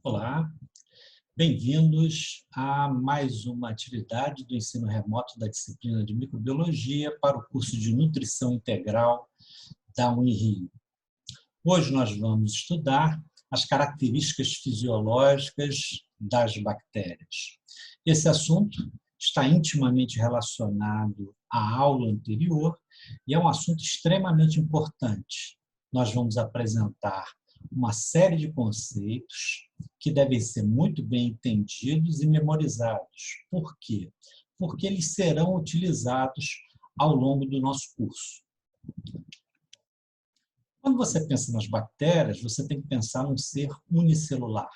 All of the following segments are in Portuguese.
Olá, bem-vindos a mais uma atividade do ensino remoto da disciplina de microbiologia para o curso de nutrição integral da Unirio. Hoje nós vamos estudar as características fisiológicas das bactérias. Esse assunto está intimamente relacionado à aula anterior e é um assunto extremamente importante. Nós vamos apresentar uma série de conceitos que devem ser muito bem entendidos e memorizados. Por quê? Porque eles serão utilizados ao longo do nosso curso. Quando você pensa nas bactérias, você tem que pensar num ser unicelular.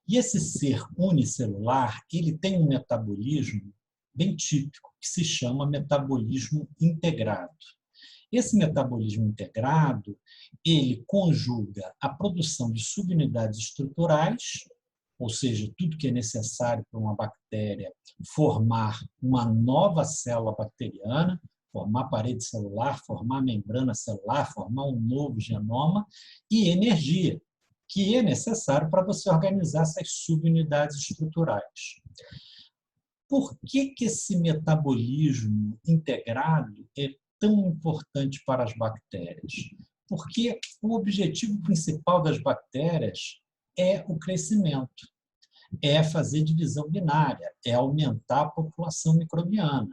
E esse ser unicelular, ele tem um metabolismo bem típico, que se chama metabolismo integrado. Esse metabolismo integrado, ele conjuga a produção de subunidades estruturais, ou seja, tudo que é necessário para uma bactéria formar uma nova célula bacteriana, formar parede celular, formar membrana celular, formar um novo genoma, e energia, que é necessário para você organizar essas subunidades estruturais. Por que esse metabolismo integrado é tão importante para as bactérias? Porque o objetivo principal das bactérias é o crescimento, é fazer divisão binária, é aumentar a população microbiana.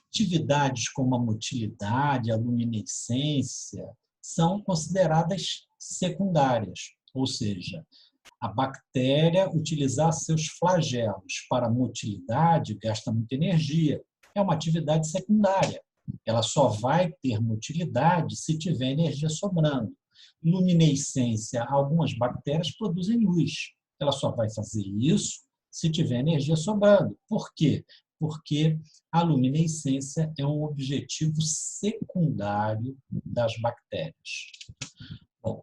Atividades como a motilidade, a luminescência, são consideradas secundárias, ou seja, a bactéria utilizar seus flagelos para motilidade gasta muita energia. É uma atividade secundária. Ela só vai ter motilidade se tiver energia sobrando. Luminescência, algumas bactérias produzem luz. Ela só vai fazer isso se tiver energia sobrando. Por quê? Porque a luminescência é um objetivo secundário das bactérias. Bom,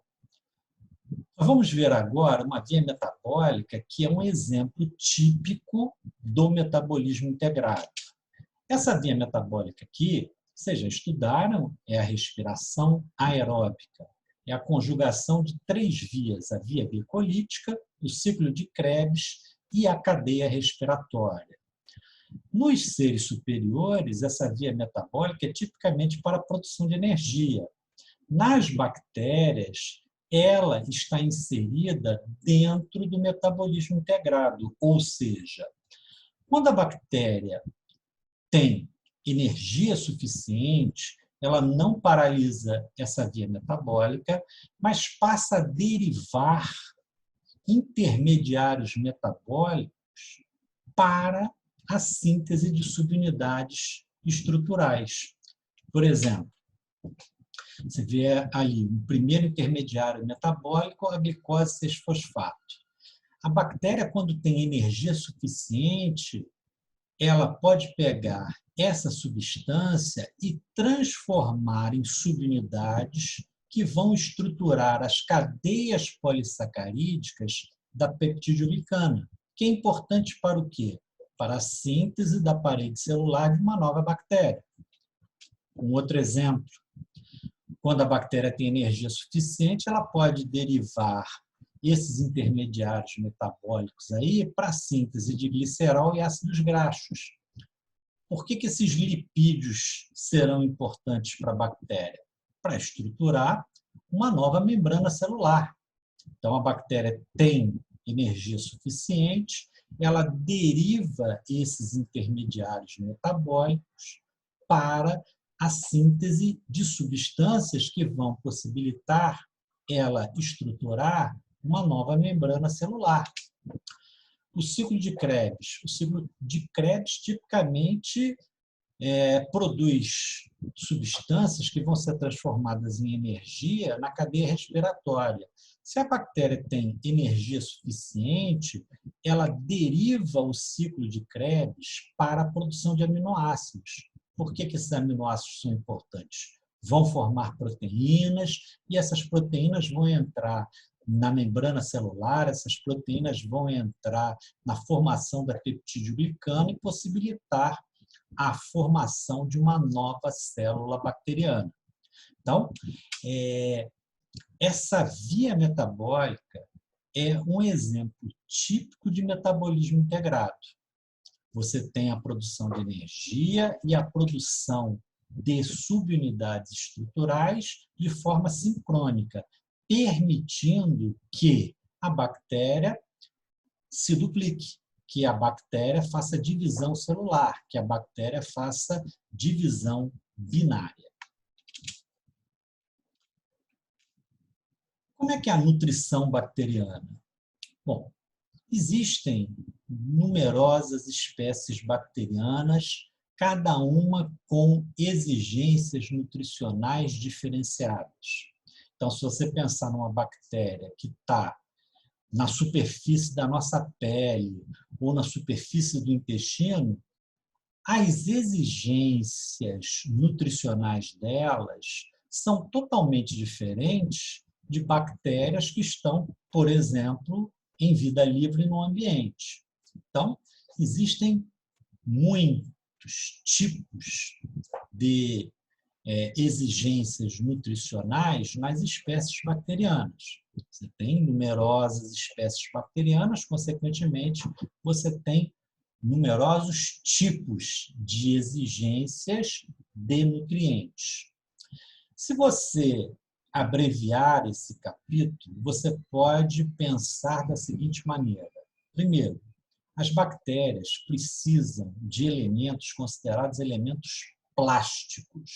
vamos ver agora uma via metabólica que é um exemplo típico do metabolismo integrado. Essa via metabólica aqui, vocês já estudaram, é a respiração aeróbica. É a conjugação de três vias, a via glicolítica, o ciclo de Krebs e a cadeia respiratória. Nos seres superiores, essa via metabólica é tipicamente para a produção de energia. Nas bactérias, ela está inserida dentro do metabolismo integrado, ou seja, quando a bactéria tem energia suficiente, ela não paralisa essa via metabólica, mas passa a derivar intermediários metabólicos para a síntese de subunidades estruturais. Por exemplo, você vê ali um primeiro intermediário metabólico, a glicose 6-fosfato. A bactéria, quando tem energia suficiente, ela pode pegar essa substância e transformar em subunidades que vão estruturar as cadeias polissacarídicas da peptidoglicana, que é importante para o quê? Para a síntese da parede celular de uma nova bactéria. Um outro exemplo, quando a bactéria tem energia suficiente, ela pode derivar esses intermediários metabólicos aí para a síntese de glicerol e ácidos graxos. Por que esses lipídios serão importantes para a bactéria? Para estruturar uma nova membrana celular. Então, a bactéria tem energia suficiente, ela deriva esses intermediários metabólicos para a síntese de substâncias que vão possibilitar ela estruturar uma nova membrana celular. O ciclo de Krebs. O ciclo de Krebs tipicamente produz substâncias que vão ser transformadas em energia na cadeia respiratória. Se a bactéria tem energia suficiente, ela deriva o ciclo de Krebs para a produção de aminoácidos. Por que esses aminoácidos são importantes? Vão formar proteínas e essas proteínas vão entrar na membrana celular, essas proteínas vão entrar na formação da peptidoglicana e possibilitar a formação de uma nova célula bacteriana. Então, essa via metabólica é um exemplo típico de metabolismo integrado. Você tem a produção de energia e a produção de subunidades estruturais de forma sincrônica, permitindo que a bactéria se duplique, que a bactéria faça divisão celular, que a bactéria faça divisão binária. Como é que é a nutrição bacteriana? Bom, existem numerosas espécies bacterianas, cada uma com exigências nutricionais diferenciadas. Então, se você pensar numa bactéria que está na superfície da nossa pele ou na superfície do intestino, as exigências nutricionais delas são totalmente diferentes de bactérias que estão, por exemplo, em vida livre no ambiente. Então, existem muitos tipos de exigências nutricionais nas espécies bacterianas. Você tem numerosas espécies bacterianas, consequentemente, você tem numerosos tipos de exigências de nutrientes. Se você abreviar esse capítulo, você pode pensar da seguinte maneira. Primeiro, as bactérias precisam de elementos considerados elementos plásticos,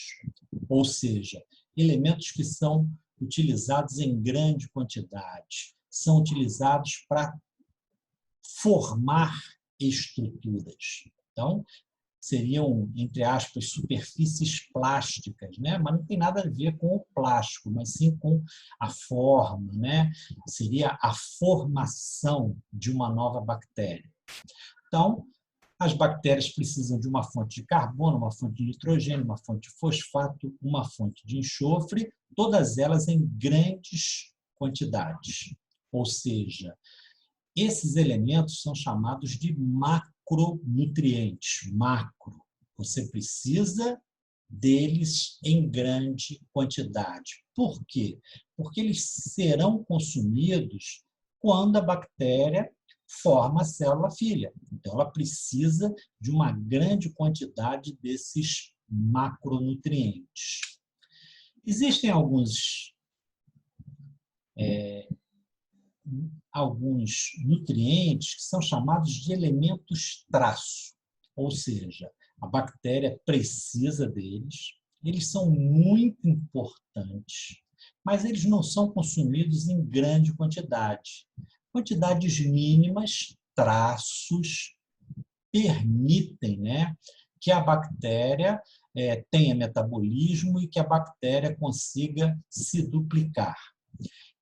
ou seja, elementos que são utilizados em grande quantidade, são utilizados para formar estruturas. Então, seriam, entre aspas, superfícies plásticas, né? Mas não tem nada a ver com o plástico, mas sim com a forma, né? Seria a formação de uma nova bactéria. Então, as bactérias precisam de uma fonte de carbono, uma fonte de nitrogênio, uma fonte de fosfato, uma fonte de enxofre, todas elas em grandes quantidades. Ou seja, esses elementos são chamados de macronutrientes. Macro. Você precisa deles em grande quantidade. Por quê? Porque eles serão consumidos quando a bactéria forma a célula filha. Então, ela precisa de uma grande quantidade desses macronutrientes. Existem alguns nutrientes que são chamados de elementos traço, ou seja, a bactéria precisa deles, eles são muito importantes, mas eles não são consumidos em grande quantidade. Quantidades mínimas, traços, permitem, né, que a bactéria tenha metabolismo e que a bactéria consiga se duplicar.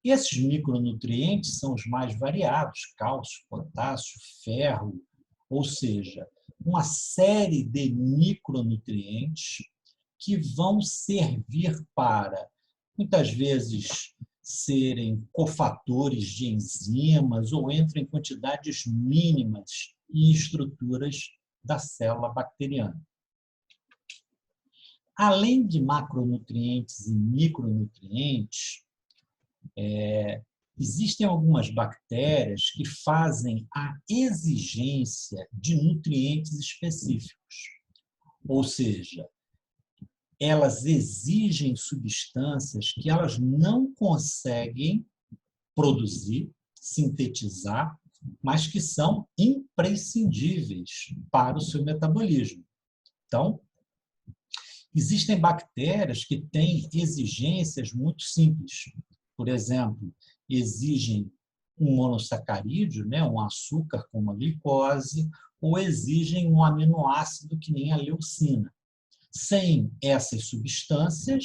E esses micronutrientes são os mais variados, cálcio, potássio, ferro, ou seja, uma série de micronutrientes que vão servir para, muitas vezes, serem cofatores de enzimas ou entram em quantidades mínimas em estruturas da célula bacteriana. Além de macronutrientes e micronutrientes, existem algumas bactérias que fazem a exigência de nutrientes específicos. Ou seja, elas exigem substâncias que elas não conseguem produzir, sintetizar, mas que são imprescindíveis para o seu metabolismo. Então, existem bactérias que têm exigências muito simples. Por exemplo, exigem um monossacarídeo, né, um açúcar como a glicose, ou exigem um aminoácido que nem a leucina. Sem essas substâncias,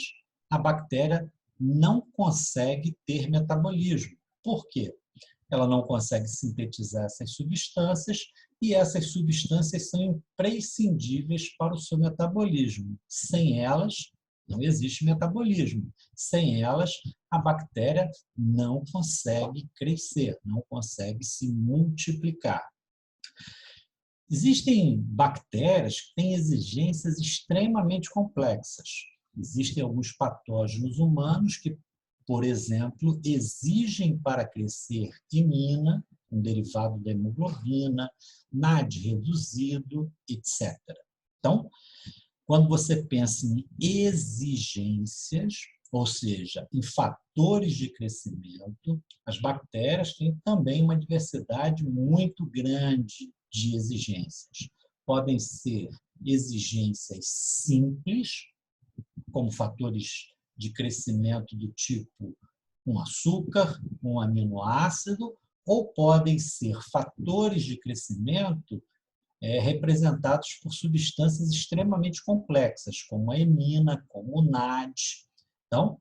a bactéria não consegue ter metabolismo. Por quê? Ela não consegue sintetizar essas substâncias e essas substâncias são imprescindíveis para o seu metabolismo. Sem elas, não existe metabolismo. Sem elas, a bactéria não consegue crescer, não consegue se multiplicar. Existem bactérias que têm exigências extremamente complexas. Existem alguns patógenos humanos que por exemplo, exigem para crescer imina, um derivado da hemoglobina, NAD reduzido, etc. Então, quando você pensa em exigências, ou seja, em fatores de crescimento, as bactérias têm também uma diversidade muito grande de exigências. Podem ser exigências simples, como fatores de crescimento do tipo um açúcar, um aminoácido, ou podem ser fatores de crescimento representados por substâncias extremamente complexas, como a hemina, como o NAD. Então,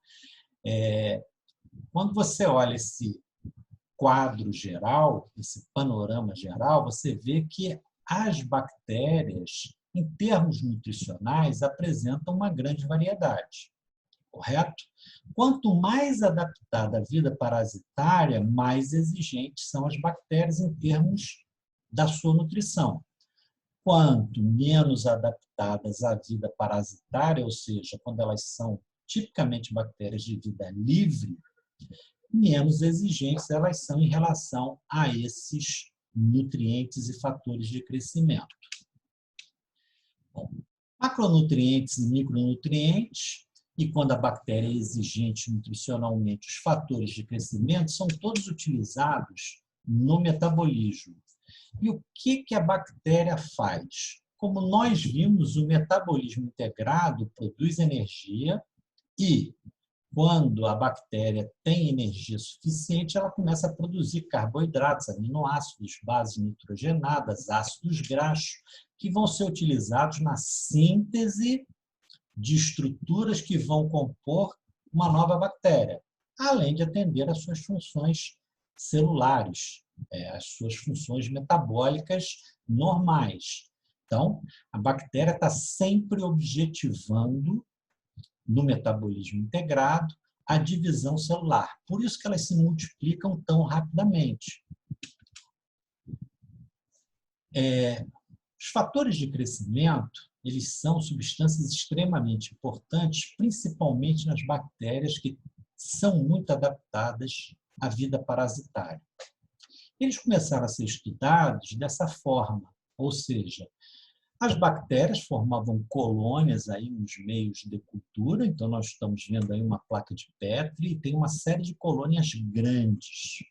quando você olha esse quadro geral, esse panorama geral, você vê que as bactérias, em termos nutricionais, apresentam uma grande variedade, correto? Quanto mais adaptada à vida parasitária, mais exigentes são as bactérias em termos da sua nutrição. Quanto menos adaptadas à vida parasitária, ou seja, quando elas são tipicamente bactérias de vida livre, menos exigentes elas são em relação a esses nutrientes e fatores de crescimento. Bom, macronutrientes e micronutrientes, e quando a bactéria é exigente nutricionalmente, os fatores de crescimento são todos utilizados no metabolismo. E o que a bactéria faz? Como nós vimos, o metabolismo integrado produz energia e, quando a bactéria tem energia suficiente, ela começa a produzir carboidratos, aminoácidos, bases nitrogenadas, ácidos graxos, que vão ser utilizados na síntese de estruturas que vão compor uma nova bactéria, além de atender às suas funções celulares, às suas funções metabólicas normais. Então, a bactéria está sempre objetivando, no metabolismo integrado, a divisão celular. Por isso que elas se multiplicam tão rapidamente. Os fatores de crescimento, eles são substâncias extremamente importantes, principalmente nas bactérias que são muito adaptadas à vida parasitária. Eles começaram a ser estudados dessa forma, ou seja, as bactérias formavam colônias aí nos meios de cultura, então nós estamos vendo aí uma placa de Petri e tem uma série de colônias grandes.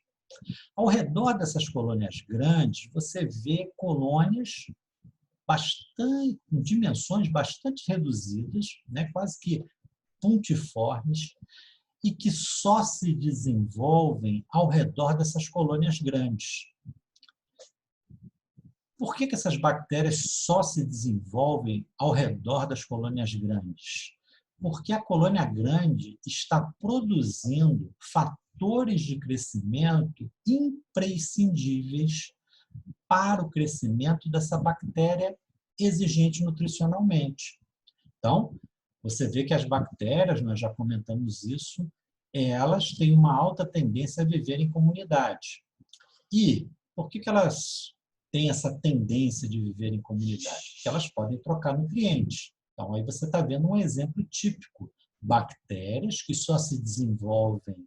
Ao redor dessas colônias grandes, você vê colônias com dimensões bastante reduzidas, né, quase que puntiformes, e que só se desenvolvem ao redor dessas colônias grandes. Por que essas bactérias só se desenvolvem ao redor das colônias grandes? Porque a colônia grande está produzindo fatores de crescimento imprescindíveis para o crescimento dessa bactéria exigente nutricionalmente. Então, você vê que as bactérias, nós já comentamos isso, elas têm uma alta tendência a viver em comunidade. E por que elas têm essa tendência de viver em comunidade? Porque elas podem trocar nutrientes. Então, aí você está vendo um exemplo típico. Bactérias que só se desenvolvem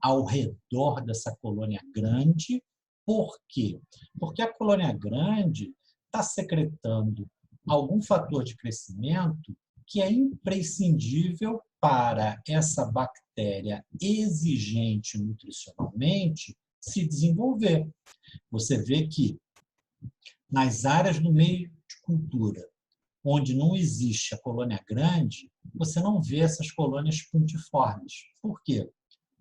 ao redor dessa colônia grande. Por quê? Porque a colônia grande está secretando algum fator de crescimento que é imprescindível para essa bactéria exigente nutricionalmente se desenvolver. Você vê que nas áreas do meio de cultura, onde não existe a colônia grande, você não vê essas colônias puntiformes. Por quê?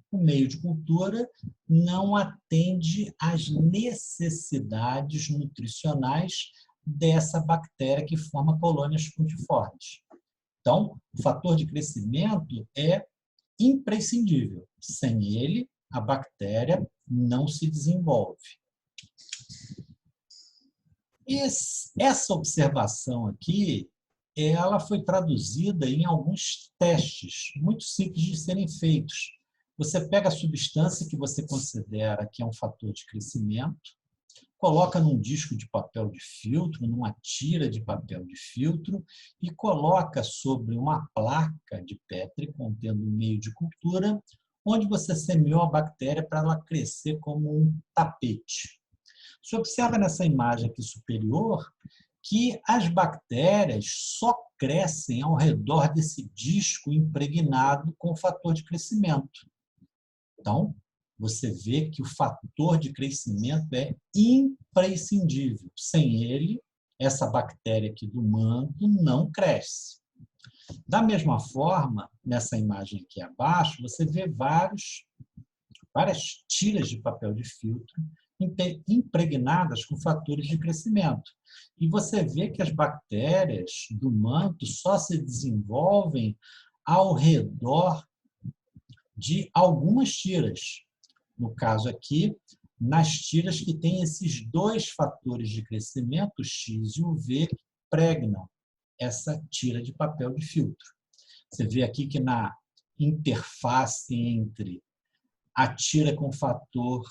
O meio de cultura não atende às necessidades nutricionais dessa bactéria que forma colônias puntiformes. Então, o fator de crescimento é imprescindível. Sem ele, a bactéria não se desenvolve. Essa observação aqui, ela foi traduzida em alguns testes muito simples de serem feitos. Você pega a substância que você considera que é um fator de crescimento, coloca num disco de papel de filtro, numa tira de papel de filtro e coloca sobre uma placa de Petri contendo um meio de cultura onde você semeou a bactéria para ela crescer como um tapete. Você observa nessa imagem aqui superior que as bactérias só crescem ao redor desse disco impregnado com o fator de crescimento. Então, você vê que o fator de crescimento é imprescindível. Sem ele, essa bactéria aqui do manto não cresce. Da mesma forma, nessa imagem aqui abaixo, você vê várias tiras de papel de filtro impregnadas com fatores de crescimento. E você vê que as bactérias do manto só se desenvolvem ao redor de algumas tiras. No caso aqui, nas tiras que têm esses dois fatores de crescimento, o X e o V, que pregnam essa tira de papel de filtro. Você vê aqui que na interface entre a tira com fator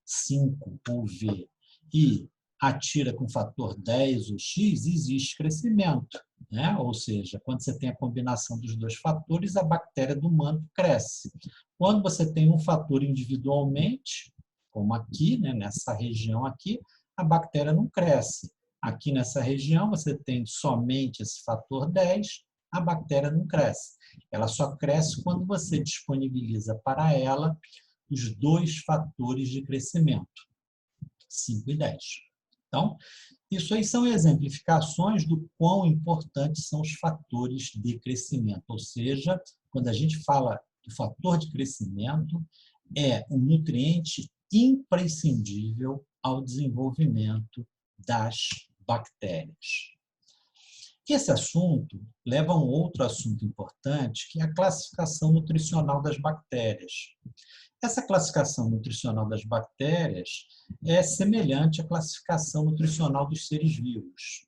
5, ou V, e a tira com fator 10, ou X, existe crescimento, né? Ou seja, quando você tem a combinação dos dois fatores, a bactéria do manto cresce. Quando você tem um fator individualmente, como aqui, né, nessa região aqui, a bactéria não cresce. Aqui nessa região, você tem somente esse fator 10, a bactéria não cresce. Ela só cresce quando você disponibiliza para ela os dois fatores de crescimento, 5 e 10. Então, isso aí são exemplificações do quão importantes são os fatores de crescimento. Ou seja, quando a gente fala do fator de crescimento, é um nutriente imprescindível ao desenvolvimento das bactérias. Esse assunto leva a um outro assunto importante, que é a classificação nutricional das bactérias. Essa classificação nutricional das bactérias é semelhante à classificação nutricional dos seres vivos.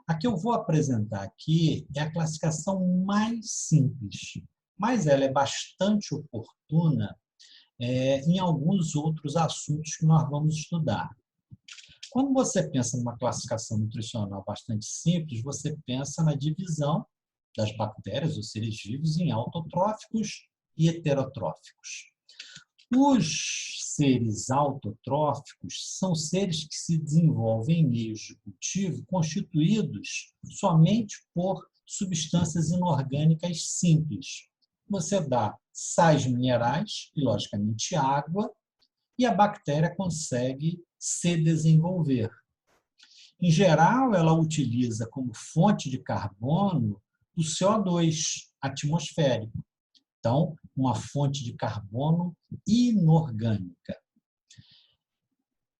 A que eu vou apresentar aqui é a classificação mais simples, mas ela é bastante oportuna em alguns outros assuntos que nós vamos estudar. Quando você pensa numa classificação nutricional bastante simples, você pensa na divisão das bactérias, os seres vivos, em autotróficos e heterotróficos. Os seres autotróficos são seres que se desenvolvem em meios de cultivo constituídos somente por substâncias inorgânicas simples. Você dá sais minerais e, logicamente, água, e a bactéria consegue se desenvolver. Em geral, ela utiliza como fonte de carbono o CO2 atmosférico. Então, uma fonte de carbono inorgânica.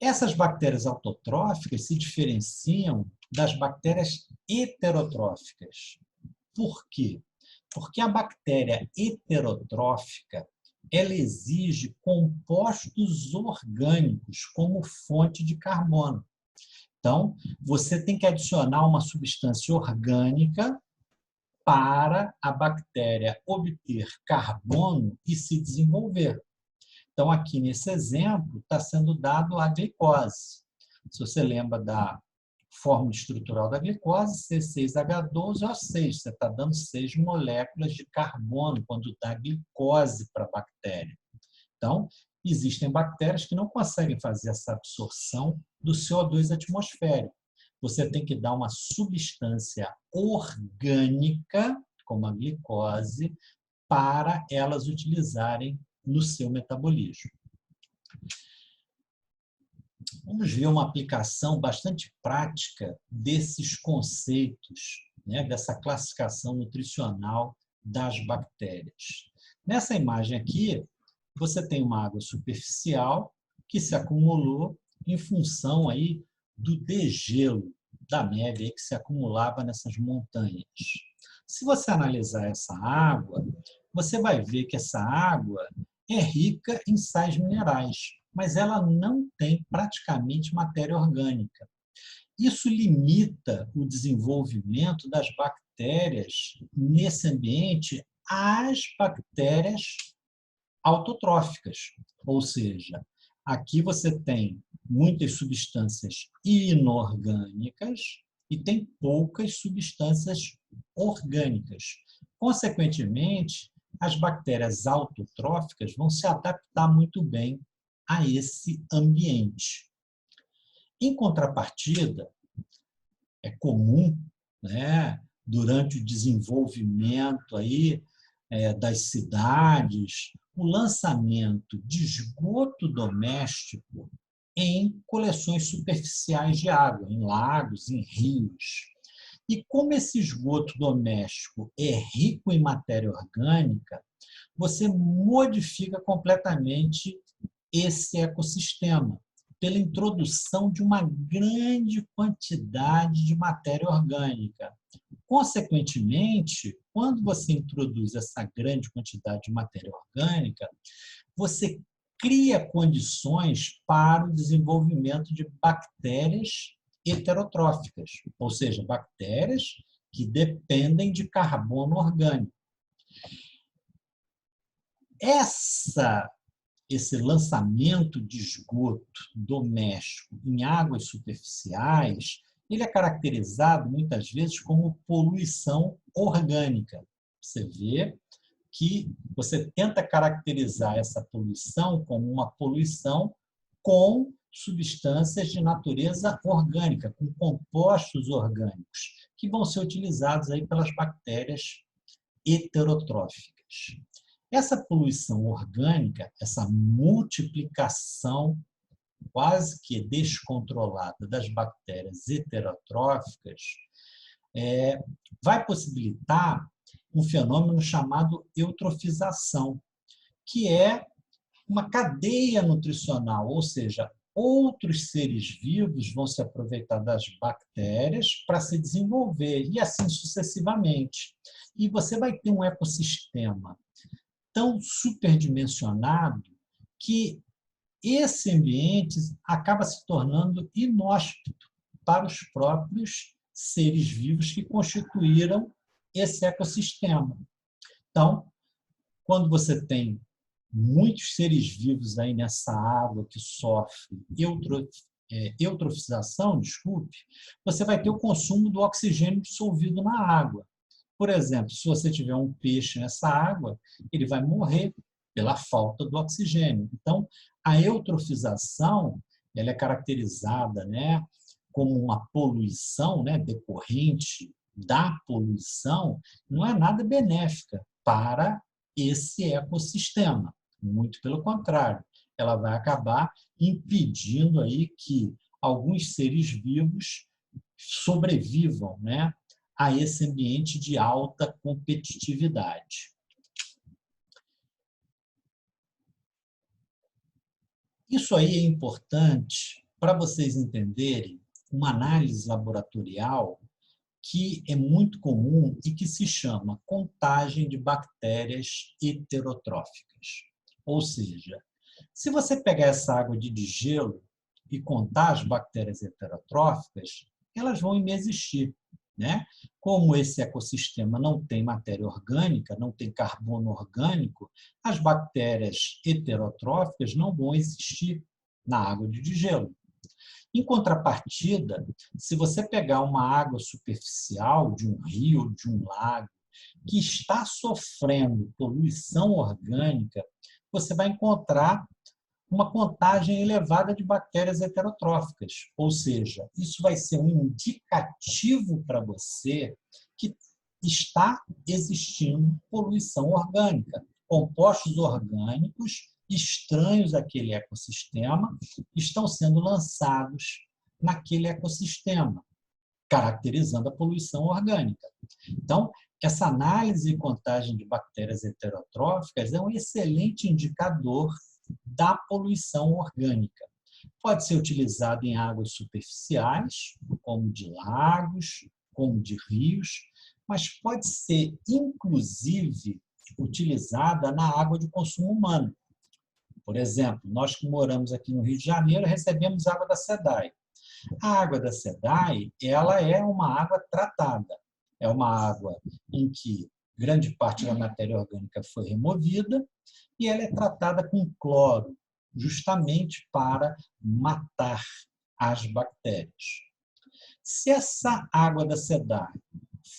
Essas bactérias autotróficas se diferenciam das bactérias heterotróficas. Por quê? Porque a bactéria heterotrófica ela exige compostos orgânicos como fonte de carbono. Então, você tem que adicionar uma substância orgânica para a bactéria obter carbono e se desenvolver. Então, aqui nesse exemplo, está sendo dado a glicose. Se você lembra da fórmula estrutural da glicose, C6H12O6. Você está dando 6 moléculas de carbono quando dá glicose para a bactéria. Então, existem bactérias que não conseguem fazer essa absorção do CO2 atmosférico. Você tem que dar uma substância orgânica, como a glicose, para elas utilizarem no seu metabolismo. Vamos ver uma aplicação bastante prática desses conceitos, né, dessa classificação nutricional das bactérias. Nessa imagem aqui, você tem uma água superficial que se acumulou em função aí do degelo da neve aí que se acumulava nessas montanhas. Se você analisar essa água, você vai ver que essa água é rica em sais minerais, mas ela não tem praticamente matéria orgânica. Isso limita o desenvolvimento das bactérias nesse ambiente às bactérias autotróficas, ou seja, aqui você tem muitas substâncias inorgânicas e tem poucas substâncias orgânicas. Consequentemente, as bactérias autotróficas vão se adaptar muito bem a esse ambiente. Em contrapartida, é comum, né, durante o desenvolvimento aí, das cidades, o lançamento de esgoto doméstico em coleções superficiais de água, em lagos, em rios. E como esse esgoto doméstico é rico em matéria orgânica, você modifica completamente esse ecossistema pela introdução de uma grande quantidade de matéria orgânica. Consequentemente, quando você introduz essa grande quantidade de matéria orgânica, você cria condições para o desenvolvimento de bactérias heterotróficas, ou seja, bactérias que dependem de carbono orgânico. Esse lançamento de esgoto doméstico em águas superficiais, ele é caracterizado muitas vezes como poluição orgânica. Você vê que você tenta caracterizar essa poluição como uma poluição com substâncias de natureza orgânica, com compostos orgânicos, que vão ser utilizados aí pelas bactérias heterotróficas. Essa poluição orgânica, essa multiplicação quase que descontrolada das bactérias heterotróficas, vai possibilitar um fenômeno chamado eutrofização, que é uma cadeia nutricional, ou seja, outros seres vivos vão se aproveitar das bactérias para se desenvolver, e assim sucessivamente. E você vai ter um ecossistema tão superdimensionado que esse ambiente acaba se tornando inóspito para os próprios seres vivos que constituíram esse ecossistema. Então, quando você tem muitos seres vivos aí nessa água que sofre eutrofização, você vai ter o consumo do oxigênio dissolvido na água. Por exemplo, se você tiver um peixe nessa água, ele vai morrer pela falta do oxigênio. Então, a eutrofização, ela é caracterizada, né, como uma poluição, né, decorrente da poluição, não é nada benéfica para esse ecossistema. Muito pelo contrário, ela vai acabar impedindo aí que alguns seres vivos sobrevivam, né, a esse ambiente de alta competitividade. Isso aí é importante para vocês entenderem uma análise laboratorial que é muito comum e que se chama contagem de bactérias heterotróficas. Ou seja, se você pegar essa água de degelo e contar as bactérias heterotróficas, elas vão inexistir, né? Como esse ecossistema não tem matéria orgânica, não tem carbono orgânico, as bactérias heterotróficas não vão existir na água de degelo. Em contrapartida, se você pegar uma água superficial de um rio ou de um lago que está sofrendo poluição orgânica, você vai encontrar uma contagem elevada de bactérias heterotróficas. Ou seja, isso vai ser um indicativo para você que está existindo poluição orgânica. Compostos orgânicos estranhos àquele ecossistema estão sendo lançados naquele ecossistema, caracterizando a poluição orgânica. Então, essa análise e contagem de bactérias heterotróficas é um excelente indicador da poluição orgânica. Pode ser utilizado em águas superficiais, como de lagos, como de rios, mas pode ser, inclusive, utilizada na água de consumo humano. Por exemplo, nós que moramos aqui no Rio de Janeiro recebemos água da SEDAI. A água da SEDAI, ela é uma água tratada. É uma água em que grande parte da matéria orgânica foi removida e ela é tratada com cloro, justamente para matar as bactérias. Se essa água da SEDAI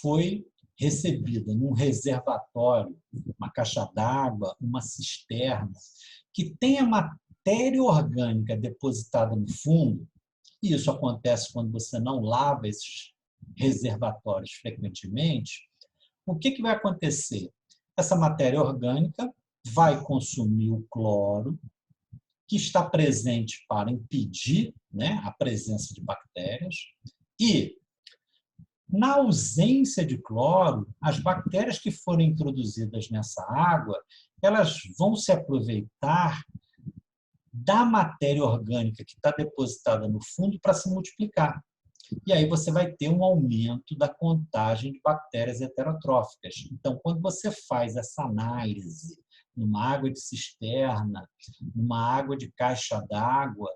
foi recebida num reservatório, uma caixa d'água, uma cisterna, que tenha matéria orgânica depositada no fundo, e isso acontece quando você não lava esses reservatórios frequentemente, o que vai acontecer? Essa matéria orgânica vai consumir o cloro, que está presente para impedir, né, a presença de bactérias, e, na ausência de cloro, as bactérias que forem introduzidas nessa água, elas vão se aproveitar da matéria orgânica que está depositada no fundo para se multiplicar. E aí você vai ter um aumento da contagem de bactérias heterotróficas. Então, quando você faz essa análise numa água de cisterna, numa água de caixa d'água,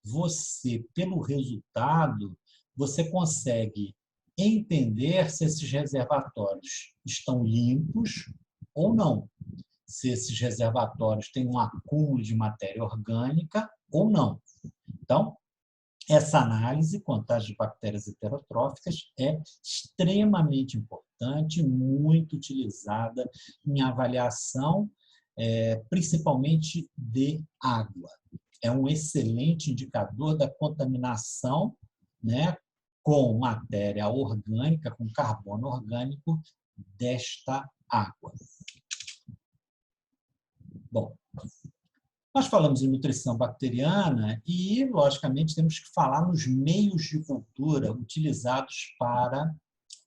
você, pelo resultado, você consegue entender se esses reservatórios estão limpos ou não, se esses reservatórios têm um acúmulo de matéria orgânica ou não. Então, essa análise, contagem de bactérias heterotróficas, é extremamente importante, muito utilizada em avaliação, principalmente de água. É um excelente indicador da contaminação, né, com matéria orgânica, com carbono orgânico desta água. Bom, nós falamos em nutrição bacteriana e, logicamente, temos que falar nos meios de cultura utilizados para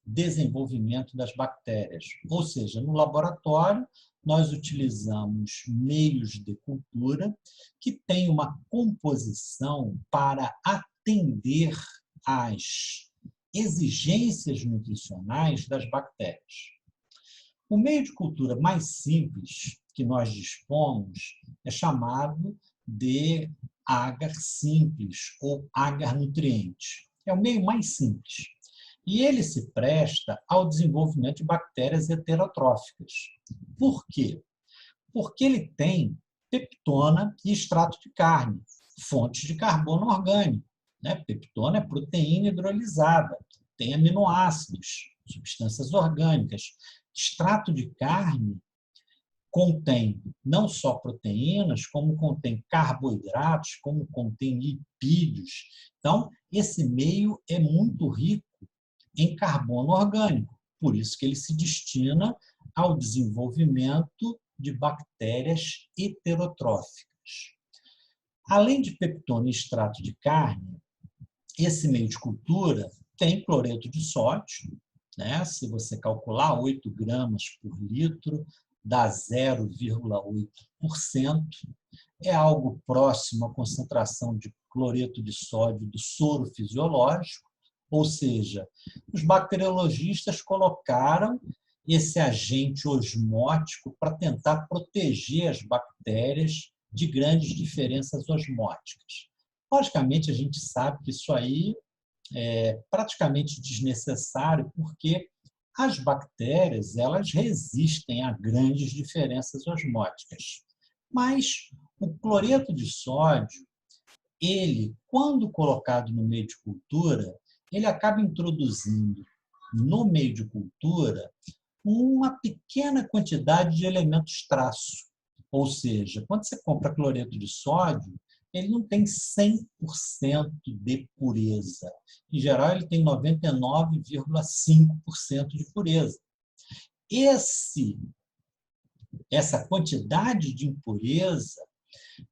desenvolvimento das bactérias. Ou seja, no laboratório, nós utilizamos meios de cultura que têm uma composição para atender às exigências nutricionais das bactérias. O meio de cultura mais simples que nós dispomos é chamado de agar simples ou agar nutriente. É o meio mais simples. E ele se presta ao desenvolvimento de bactérias heterotróficas. Por quê? Porque ele tem peptona e extrato de carne, fontes de carbono orgânico. Né? Peptona é proteína hidrolisada, tem aminoácidos, substâncias orgânicas. Extrato de carne contém não só proteínas, como contém carboidratos, como contém lipídios. Então, esse meio é muito rico em carbono orgânico, por isso que ele se destina ao desenvolvimento de bactérias heterotróficas. Além de peptona e extrato de carne, esse meio de cultura tem cloreto de sódio, né? Se você calcular 8 gramas por litro, dá 0,8%. É algo próximo à concentração de cloreto de sódio do soro fisiológico, ou seja, os bacteriologistas colocaram esse agente osmótico para tentar proteger as bactérias de grandes diferenças osmóticas. Logicamente, a gente sabe que isso aí é praticamente desnecessário, porque as bactérias elas resistem a grandes diferenças osmóticas. Mas o cloreto de sódio, ele, quando colocado no meio de cultura, ele acaba introduzindo no meio de cultura uma pequena quantidade de elementos traço. Ou seja, quando você compra cloreto de sódio, ele não tem 100% de pureza. Em geral, ele tem 99,5% de pureza. Essa quantidade de impureza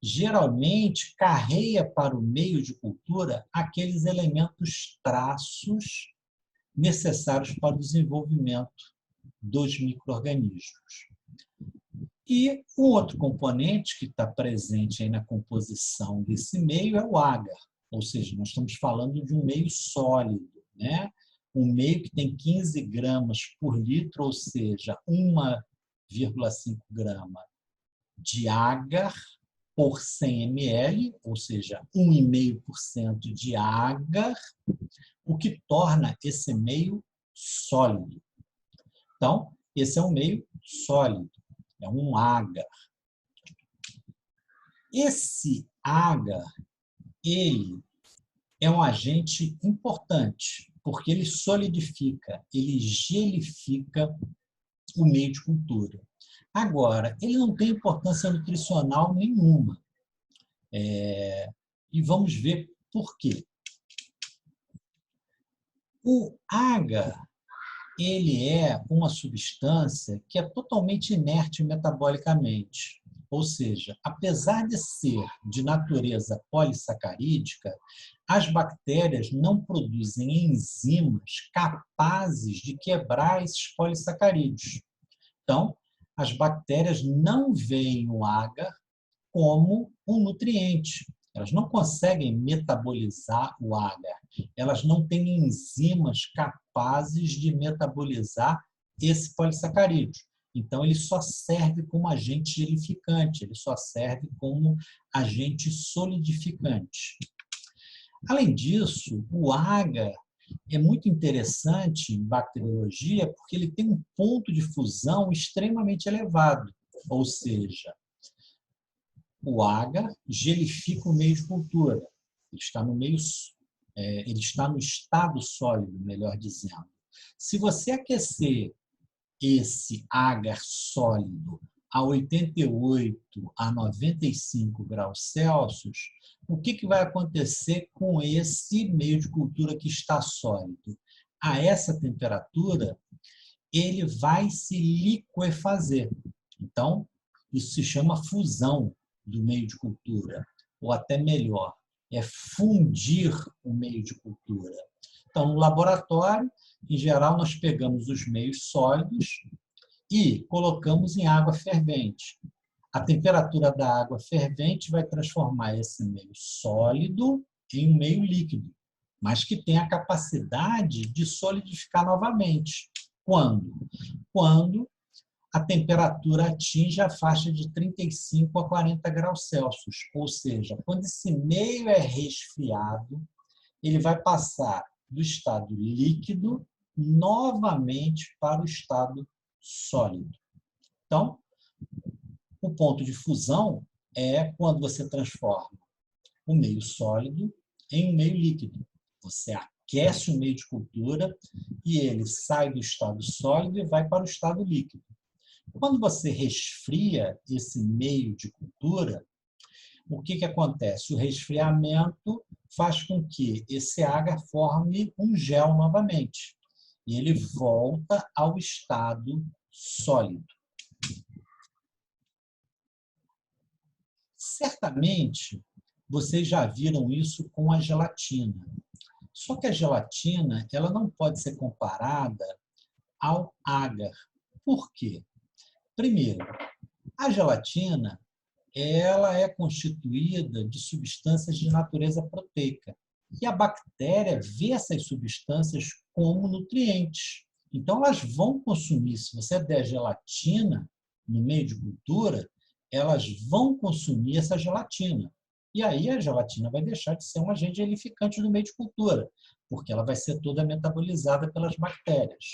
geralmente carrega para o meio de cultura aqueles elementos traços necessários para o desenvolvimento dos micro-organismos. E um outro componente que está presente aí na composição desse meio é o agar, ou seja, nós estamos falando de um meio sólido, né? Um meio que tem 15 gramas por litro, ou seja, 1,5 grama de agar por 100 ml, ou seja, 1,5% de agar, o que torna esse meio sólido. Então, esse é um meio sólido, é um agar. Esse agar, ele é um agente importante, porque ele solidifica, ele gelifica o meio de cultura. Agora, ele não tem importância nutricional nenhuma. E vamos ver por quê. O agar, ele é uma substância que é totalmente inerte metabolicamente. Ou seja, apesar de ser de natureza polissacarídica, as bactérias não produzem enzimas capazes de quebrar esses polissacarídeos. Então, as bactérias não veem o agar como um nutriente. Elas não conseguem metabolizar o agar. Elas não têm enzimas capazes de metabolizar esse polissacarídeo. Então, ele só serve como agente gelificante, ele só serve como agente solidificante. Além disso, o agar é muito interessante em bacteriologia porque ele tem um ponto de fusão extremamente elevado, ou seja, o agar gelifica o meio de cultura. Ele está no meio, ele está no estado sólido, melhor dizendo. Se você aquecer esse agar sólido a 88 a 95 graus Celsius, o que vai acontecer com esse meio de cultura que está sólido? A essa temperatura, ele vai se liquefazer. Então, isso se chama fusão do meio de cultura, ou até melhor, é fundir o meio de cultura. Então, no laboratório, em geral, nós pegamos os meios sólidos e colocamos em água fervente. A temperatura da água fervente vai transformar esse meio sólido em um meio líquido, mas que tem a capacidade de solidificar novamente. Quando? Quando a temperatura atinge a faixa de 35 a 40 graus Celsius, ou seja, quando esse meio é resfriado, ele vai passar do estado líquido novamente para o estado sólido. Então, o ponto de fusão é quando você transforma o meio sólido em um meio líquido. Você aquece o meio de cultura e ele sai do estado sólido e vai para o estado líquido. Quando você resfria esse meio de cultura, o que acontece? O resfriamento faz com que esse agar forme um gel novamente. E ele volta ao estado sólido. Certamente, vocês já viram isso com a gelatina. Só que a gelatina ela não pode ser comparada ao agar. Por quê? Primeiro, a gelatina ela é constituída de substâncias de natureza proteica. E a bactéria vê essas substâncias como nutrientes. Então, elas vão consumir. Se você der gelatina no meio de cultura, elas vão consumir essa gelatina. E aí a gelatina vai deixar de ser um agente gelificante no meio de cultura, porque ela vai ser toda metabolizada pelas bactérias.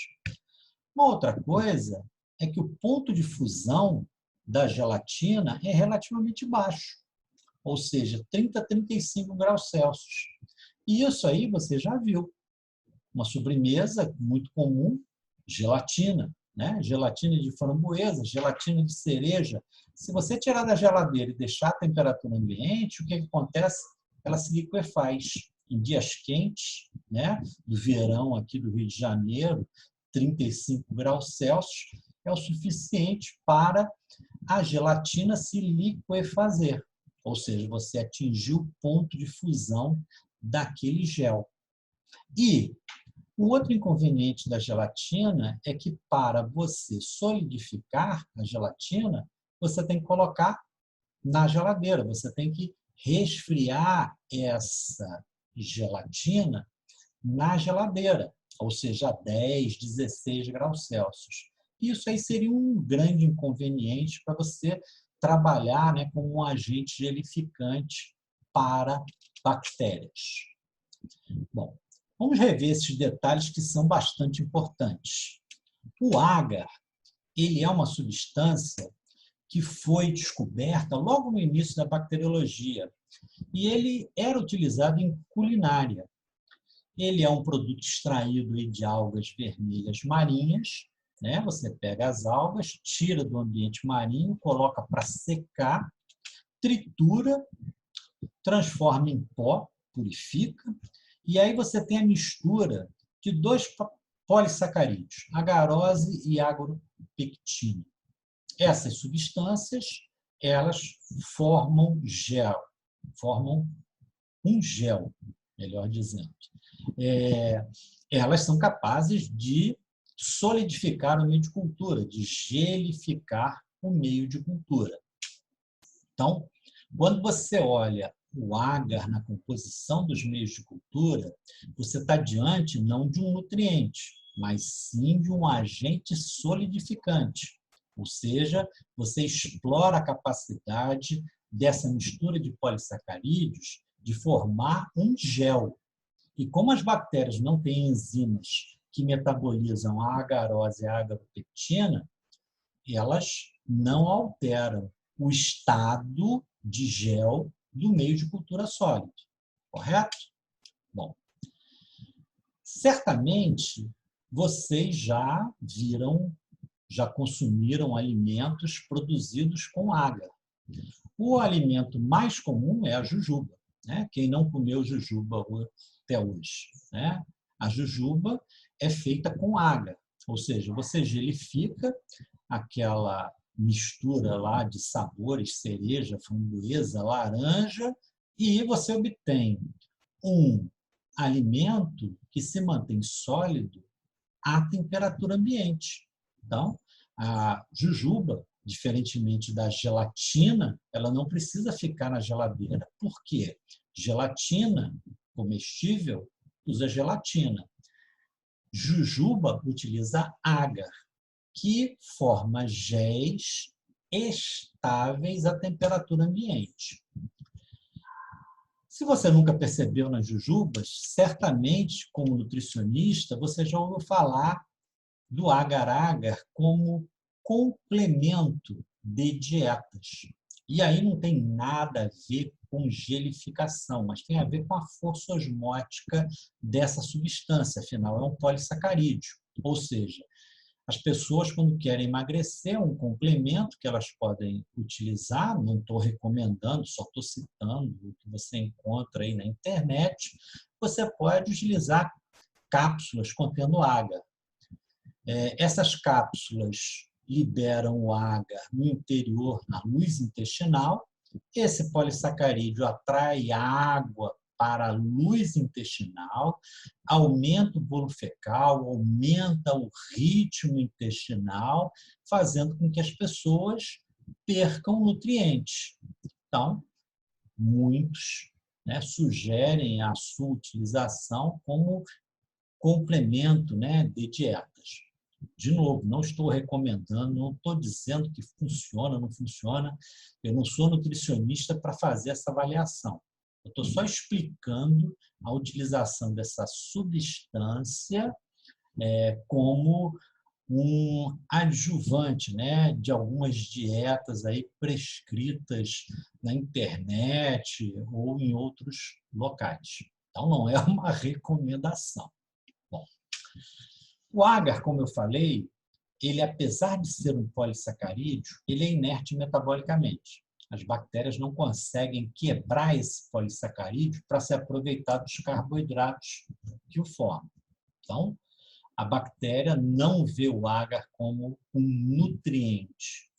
Uma outra coisa é que o ponto de fusão da gelatina é relativamente baixo, ou seja, 30 a 35 graus Celsius. E isso aí você já viu. Uma sobremesa muito comum, gelatina, né? Gelatina de framboesa, gelatina de cereja. Se você tirar da geladeira e deixar a temperatura ambiente, o que acontece? Ela se liquefaz. Em dias quentes, né? Do verão aqui do Rio de Janeiro, 35 graus Celsius, é o suficiente para a gelatina se liquefazer. Ou seja, você atingiu o ponto de fusão daquele gel. E o outro inconveniente da gelatina é que para você solidificar a gelatina, você tem que colocar na geladeira, você tem que resfriar essa gelatina na geladeira, ou seja, a 10, 16 graus Celsius. Isso aí seria um grande inconveniente para você trabalhar, né, como um agente gelificante para bactérias. Bom, vamos rever esses detalhes que são bastante importantes. O agar, ele é uma substância que foi descoberta logo no início da bacteriologia e ele era utilizado em culinária. Ele é um produto extraído aí de algas vermelhas marinhas, né? Você pega as algas, tira do ambiente marinho, coloca para secar, tritura, transforma em pó, purifica, e aí você tem a mistura de dois polissacarídeos, agarose e agropectina. Essas substâncias, elas formam gel, formam um gel, melhor dizendo. Elas são capazes de solidificar o meio de cultura, de gelificar o meio de cultura. Então, quando você olha o agar na composição dos meios de cultura, você está diante não de um nutriente, mas sim de um agente solidificante. Ou seja, você explora a capacidade dessa mistura de polissacarídeos de formar um gel. E como as bactérias não têm enzimas que metabolizam a agarose e a agropectina, elas não alteram o estado de gel do meio de cultura sólido. Correto? Bom, certamente vocês já viram, já consumiram alimentos produzidos com agar. O alimento mais comum é a jujuba, né? Quem não comeu jujuba até hoje, né? A jujuba é feita com agar, ou seja, você gelifica aquela mistura lá de sabores, cereja, framboesa, laranja, e você obtém um alimento que se mantém sólido à temperatura ambiente. Então, a jujuba, diferentemente da gelatina, ela não precisa ficar na geladeira. Por quê? Gelatina comestível usa gelatina. Jujuba utiliza agar, que forma géis estáveis à temperatura ambiente. Se você nunca percebeu nas jujubas, certamente, como nutricionista, você já ouviu falar do agar-agar como complemento de dietas. E aí não tem nada a ver com gelificação, mas tem a ver com a força osmótica dessa substância, afinal, é um polissacarídeo. Ou seja, as pessoas, quando querem emagrecer, é um complemento que elas podem utilizar, não estou recomendando, só estou citando o que você encontra aí na internet, você pode utilizar cápsulas contendo agar. Essas cápsulas liberam o agar no interior, na luz intestinal. Esse polissacarídeo atrai água para a luz intestinal, aumenta o bolo fecal, aumenta o ritmo intestinal, fazendo com que as pessoas percam nutrientes. Então, muitos, né, sugerem a sua utilização como complemento, né, de dietas. De novo, não estou recomendando, não estou dizendo que funciona, não funciona. Eu não sou nutricionista para fazer essa avaliação. Eu estou só explicando a utilização dessa substância como um adjuvante, né, de algumas dietas aí prescritas na internet ou em outros locais. Então, não é uma recomendação. Bom, o agar, como eu falei, ele, apesar de ser um polissacarídeo, ele é inerte metabolicamente. As bactérias não conseguem quebrar esse polissacarídeo para se aproveitar dos carboidratos que o formam. Então, a bactéria não vê o agar como um nutriente.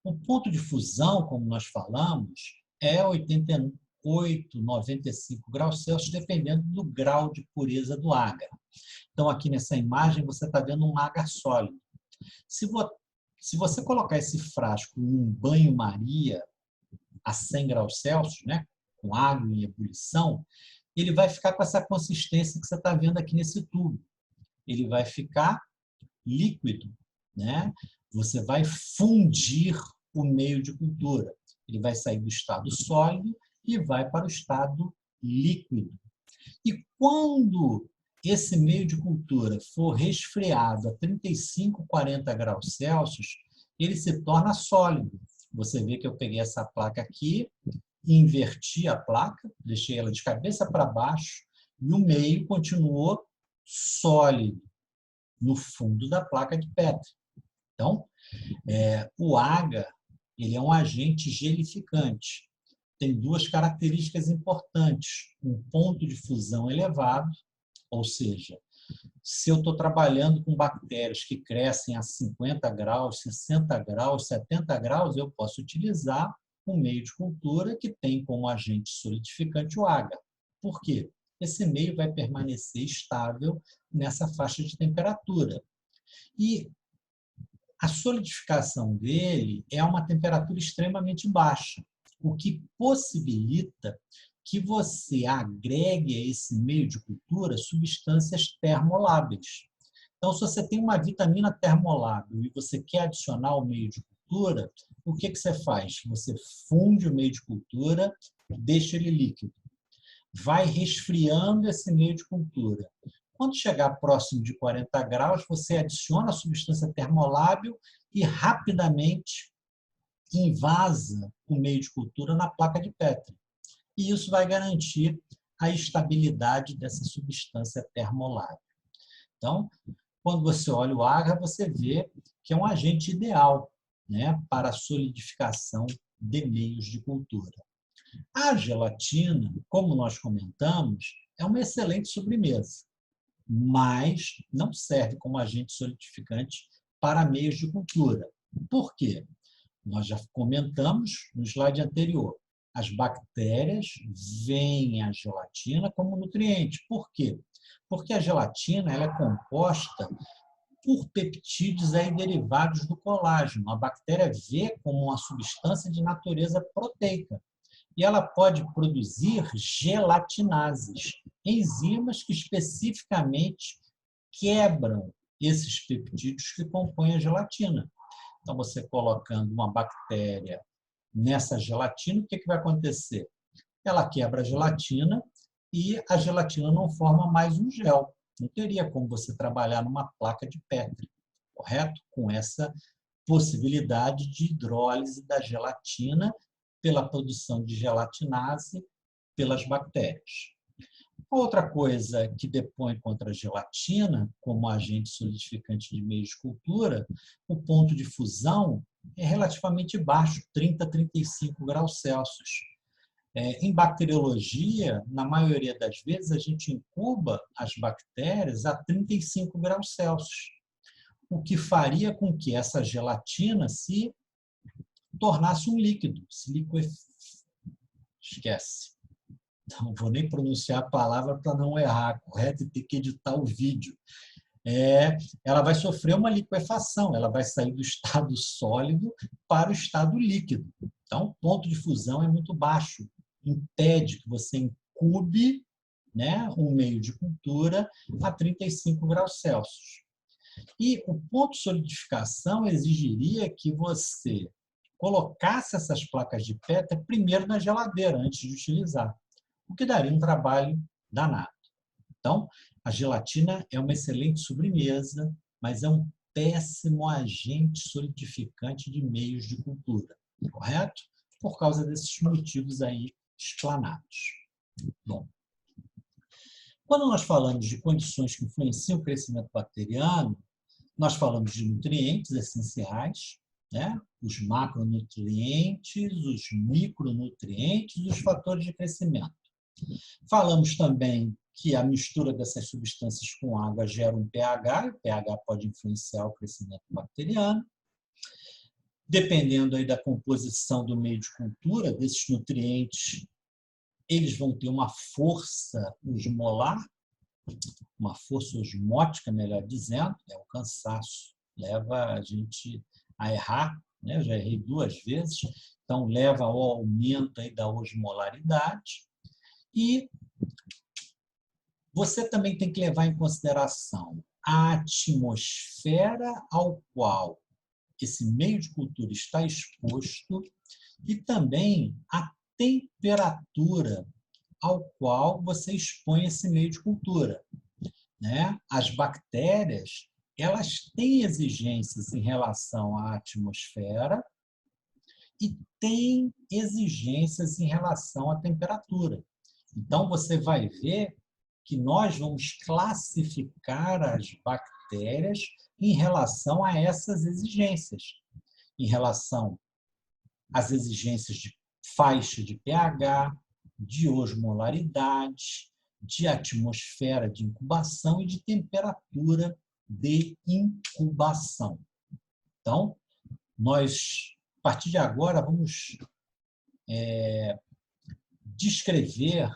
O ponto de fusão, como nós falamos, é 88, 95 graus Celsius, dependendo do grau de pureza do agar. Então, aqui nessa imagem, você está vendo um agar sólido. Se você colocar esse frasco em um banho-maria a 100 graus Celsius, né, com água em ebulição, ele vai ficar com essa consistência que você está vendo aqui nesse tubo. Ele vai ficar líquido, né? Você vai fundir o meio de cultura. Ele vai sair do estado sólido e vai para o estado líquido. E quando esse meio de cultura for resfriado a 35, 40 graus Celsius, ele se torna sólido. Você vê que eu peguei essa placa aqui, inverti a placa, deixei ela de cabeça para baixo e o meio continuou sólido no fundo da placa de Petri. Então, o agar ele é um agente gelificante. Tem duas características importantes. Um ponto de fusão elevado, ou seja, se eu estou trabalhando com bactérias que crescem a 50 graus, 60 graus, 70 graus, eu posso utilizar um meio de cultura que tem como agente solidificante o agar. Por quê? Esse meio vai permanecer estável nessa faixa de temperatura. E a solidificação dele é a uma temperatura extremamente baixa, o que possibilita que você agregue a esse meio de cultura substâncias termoláveis. Então, se você tem uma vitamina termolável e você quer adicionar ao meio de cultura, o que você faz? Você funde o meio de cultura, deixa ele líquido. Vai resfriando esse meio de cultura. Quando chegar próximo de 40 graus, você adiciona a substância termolábil e rapidamente invasa o meio de cultura na placa de Petri. E isso vai garantir a estabilidade dessa substância termolábil. Então, quando você olha o agar, você vê que é um agente ideal, né, para a solidificação de meios de cultura. A gelatina, como nós comentamos, é uma excelente sobremesa, mas não serve como agente solidificante para meios de cultura. Por quê? Nós já comentamos no slide anterior. As bactérias veem a gelatina como nutriente. Por quê? Porque a gelatina ela é composta por peptídeos aí derivados do colágeno. A bactéria vê como uma substância de natureza proteica. E ela pode produzir gelatinases, enzimas que especificamente quebram esses peptídeos que compõem a gelatina. Então, você colocando uma bactéria nessa gelatina, o que vai acontecer? Ela quebra a gelatina e a gelatina não forma mais um gel. Não teria como você trabalhar numa placa de Petri, correto? Com essa possibilidade de hidrólise da gelatina pela produção de gelatinase pelas bactérias. Outra coisa que depõe contra a gelatina, como agente solidificante de meios de cultura, o ponto de fusão é relativamente baixo, 30 a 35 graus Celsius. Em bacteriologia, na maioria das vezes, a gente incuba as bactérias a 35 graus Celsius, o que faria com que essa gelatina se tornasse um líquido, esquece. Não vou nem pronunciar a palavra para não errar, correto? E ter que editar o vídeo. Ela vai sofrer uma liquefação, ela vai sair do estado sólido para o estado líquido. Então, o ponto de fusão é muito baixo, impede que você incube, né, um meio de cultura a 35 graus Celsius. E o ponto de solidificação exigiria que você colocasse essas placas de Petri primeiro na geladeira, antes de utilizar, o que daria um trabalho danado. Então, a gelatina é uma excelente sobremesa, mas é um péssimo agente solidificante de meios de cultura, correto? Por causa desses motivos aí explanados. Bom, quando nós falamos de condições que influenciam o crescimento bacteriano, nós falamos de nutrientes essenciais, né? Os macronutrientes, os micronutrientes e os fatores de crescimento. Falamos também que a mistura dessas substâncias com água gera um pH, e o pH pode influenciar o crescimento bacteriano. Dependendo aí da composição do meio de cultura, desses nutrientes, eles vão ter uma força osmolar, uma força osmótica, melhor dizendo, o cansaço leva a gente a errar, né? Eu já errei 2 vezes, então leva ao aumento aí da osmolaridade. E você também tem que levar em consideração a atmosfera ao qual esse meio de cultura está exposto e também a temperatura ao qual você expõe esse meio de cultura, né? As bactérias, elas têm exigências em relação à atmosfera e têm exigências em relação à temperatura. Então, você vai ver que nós vamos classificar as bactérias em relação a essas exigências, em relação às exigências de faixa de pH, de osmolaridade, de atmosfera de incubação e de temperatura de incubação. Então, nós, a partir de agora, vamos descrever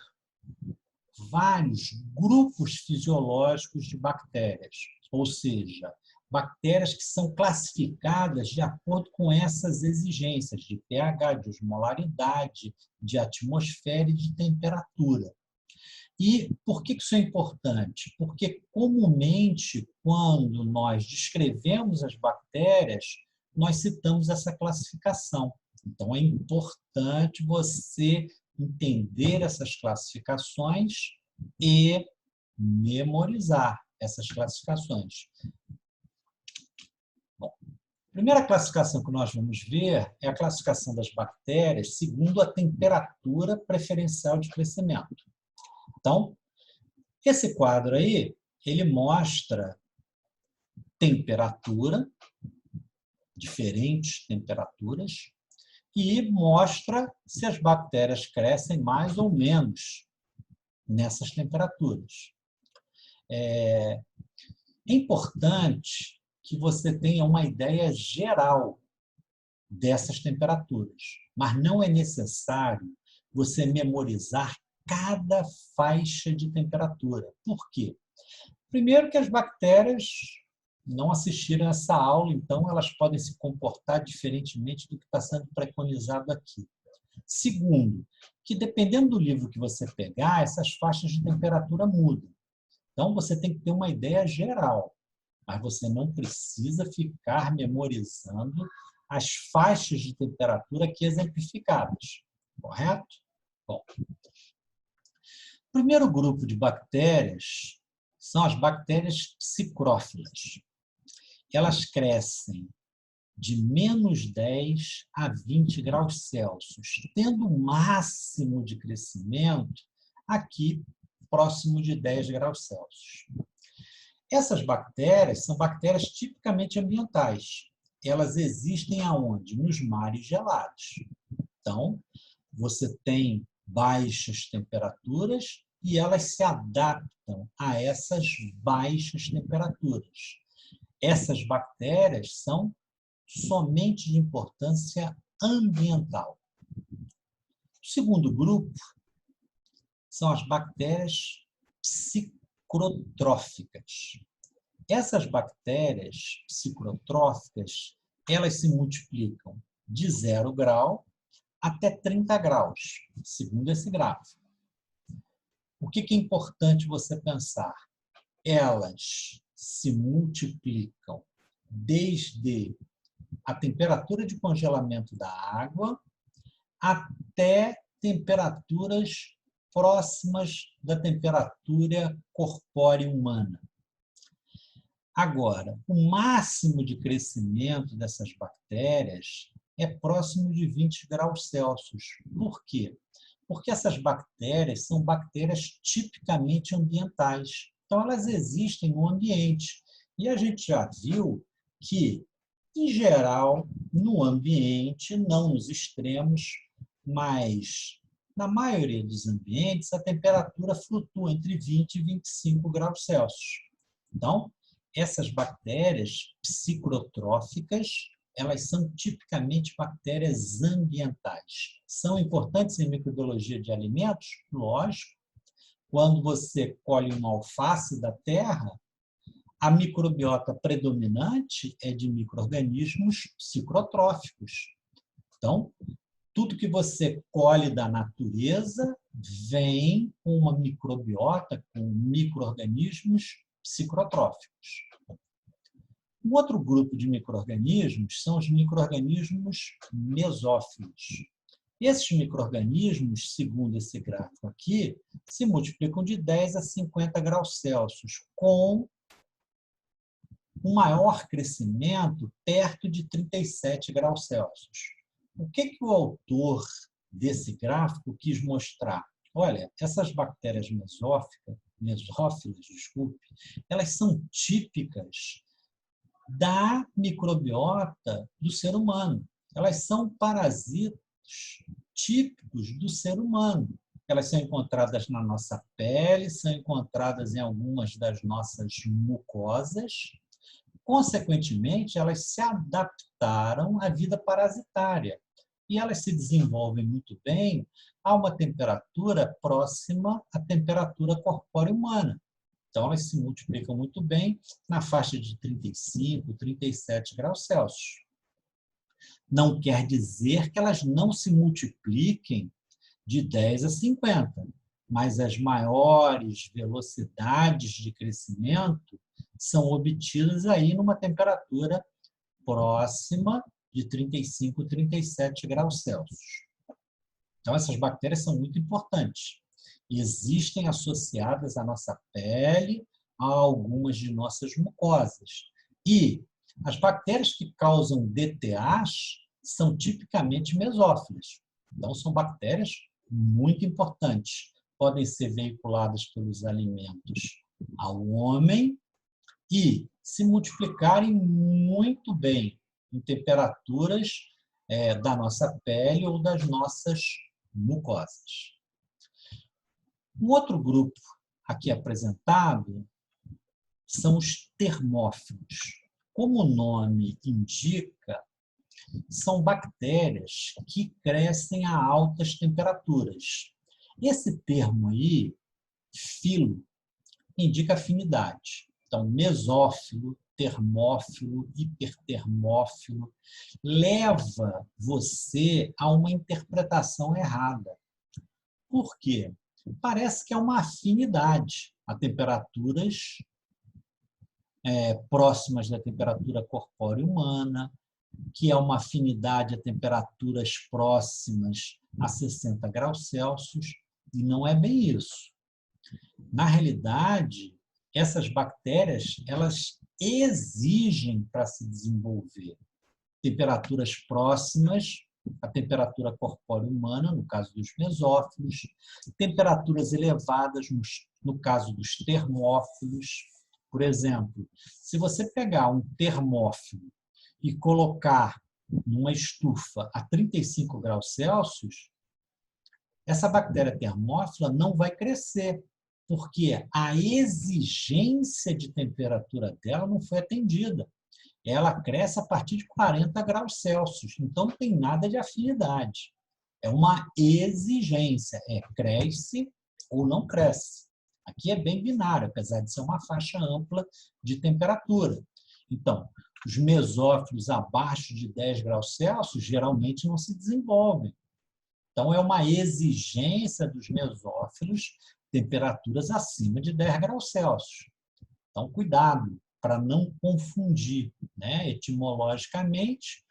vários grupos fisiológicos de bactérias, ou seja, bactérias que são classificadas de acordo com essas exigências de pH, de osmolaridade, de atmosfera e de temperatura. E por que isso é importante? Porque, comumente, quando nós descrevemos as bactérias, nós citamos essa classificação. Então, é importante você entender essas classificações e memorizar essas classificações. Bom, a primeira classificação que nós vamos ver é a classificação das bactérias segundo a temperatura preferencial de crescimento. Então, esse quadro aí, ele mostra temperatura, diferentes temperaturas, e mostra se as bactérias crescem mais ou menos nessas temperaturas. É importante que você tenha uma ideia geral dessas temperaturas, mas não é necessário você memorizar cada faixa de temperatura. Por quê? Primeiro que as bactérias não assistiram essa aula, então elas podem se comportar diferentemente do que está sendo preconizado aqui. Segundo, que dependendo do livro que você pegar, essas faixas de temperatura mudam. Então você tem que ter uma ideia geral, mas você não precisa ficar memorizando as faixas de temperatura aqui exemplificadas, correto? Bom, o primeiro grupo de bactérias são as bactérias psicrófilas. Elas crescem de menos 10 a 20 graus Celsius, tendo um máximo de crescimento aqui próximo de 10 graus Celsius. Essas bactérias são bactérias tipicamente ambientais. Elas existem aonde? Nos mares gelados. Então, você tem baixas temperaturas e elas se adaptam a essas baixas temperaturas. Essas bactérias são somente de importância ambiental. O segundo grupo são as bactérias psicrotróficas. Essas bactérias psicrotróficas, elas se multiplicam de 0 grau até 30 graus, segundo esse gráfico. O que é importante você pensar? Elas se multiplicam desde a temperatura de congelamento da água até temperaturas próximas da temperatura corpórea humana. Agora, o máximo de crescimento dessas bactérias é próximo de 20 graus Celsius. Por quê? Porque essas bactérias são bactérias tipicamente ambientais. Então, elas existem no ambiente. E a gente já viu que, em geral, no ambiente, não nos extremos, mas na maioria dos ambientes, a temperatura flutua entre 20 e 25 graus Celsius. Então, essas bactérias psicrotróficas, elas são tipicamente bactérias ambientais. São importantes em microbiologia de alimentos? Lógico. Quando você colhe uma alface da terra, a microbiota predominante é de micro-organismos psicrotróficos. Então, tudo que você colhe da natureza vem com uma microbiota, com micro-organismos psicrotróficos. Um outro grupo de micro-organismos são os micro-organismos mesófilos. Esses micro-organismos, segundo esse gráfico aqui, se multiplicam de 10 a 50 graus Celsius, com um maior crescimento perto de 37 graus Celsius. O que o autor desse gráfico quis mostrar? Olha, essas bactérias mesófilas, desculpe, elas são típicas da microbiota do ser humano. Elas são parasitas típicos do ser humano. Elas são encontradas na nossa pele, são encontradas em algumas das nossas mucosas. Consequentemente, elas se adaptaram à vida parasitária e elas se desenvolvem muito bem a uma temperatura próxima à temperatura corpórea humana. Então, elas se multiplicam muito bem na faixa de 35, 37 graus Celsius. Não quer dizer que elas não se multipliquem de 10 a 50, mas as maiores velocidades de crescimento são obtidas aí numa temperatura próxima de 35, 37 graus Celsius. Então, essas bactérias são muito importantes. Existem associadas à nossa pele, a algumas de nossas mucosas. E as bactérias que causam DTAs são tipicamente mesófilas. Então, são bactérias muito importantes. Podem ser veiculadas pelos alimentos ao homem e se multiplicarem muito bem em temperaturas da nossa pele ou das nossas mucosas. Um outro grupo aqui apresentado são os termófilos. Como o nome indica, são bactérias que crescem a altas temperaturas. Esse termo aí, filo, indica afinidade. Então, mesófilo, termófilo, hipertermófilo, leva você a uma interpretação errada. Por quê? Parece que é uma afinidade a temperaturas próximas da temperatura corpórea humana, que é uma afinidade a temperaturas próximas a 60 graus Celsius, e não é bem isso. Na realidade, essas bactérias, elas exigem para se desenvolver temperaturas próximas à temperatura corpórea humana, no caso dos mesófilos, temperaturas elevadas no caso dos termófilos. Por exemplo, se você pegar um termófilo e colocar numa estufa a 35 graus Celsius, essa bactéria termófila não vai crescer, porque a exigência de temperatura dela não foi atendida. Ela cresce a partir de 40 graus Celsius, então não tem nada de afinidade. É uma exigência, cresce ou não cresce. Aqui é bem binário, apesar de ser uma faixa ampla de temperatura. Então, os mesófilos abaixo de 10 graus Celsius geralmente não se desenvolvem. Então, é uma exigência dos mesófilos temperaturas acima de 10 graus Celsius. Então, cuidado para não confundir, né? Etimologicamente,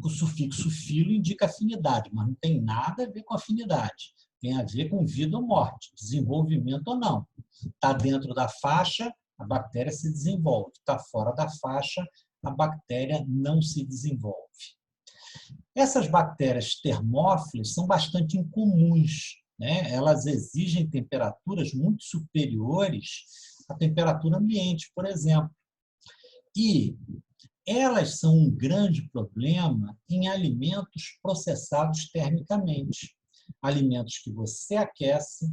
o sufixo filo indica afinidade, mas não tem nada a ver com afinidade. Tem a ver com vida ou morte, desenvolvimento ou não. Está dentro da faixa, a bactéria se desenvolve. Está fora da faixa, a bactéria não se desenvolve. Essas bactérias termófilas são bastante incomuns, né? Elas exigem temperaturas muito superiores à temperatura ambiente, por exemplo. E elas são um grande problema em alimentos processados termicamente. Alimentos que você aquece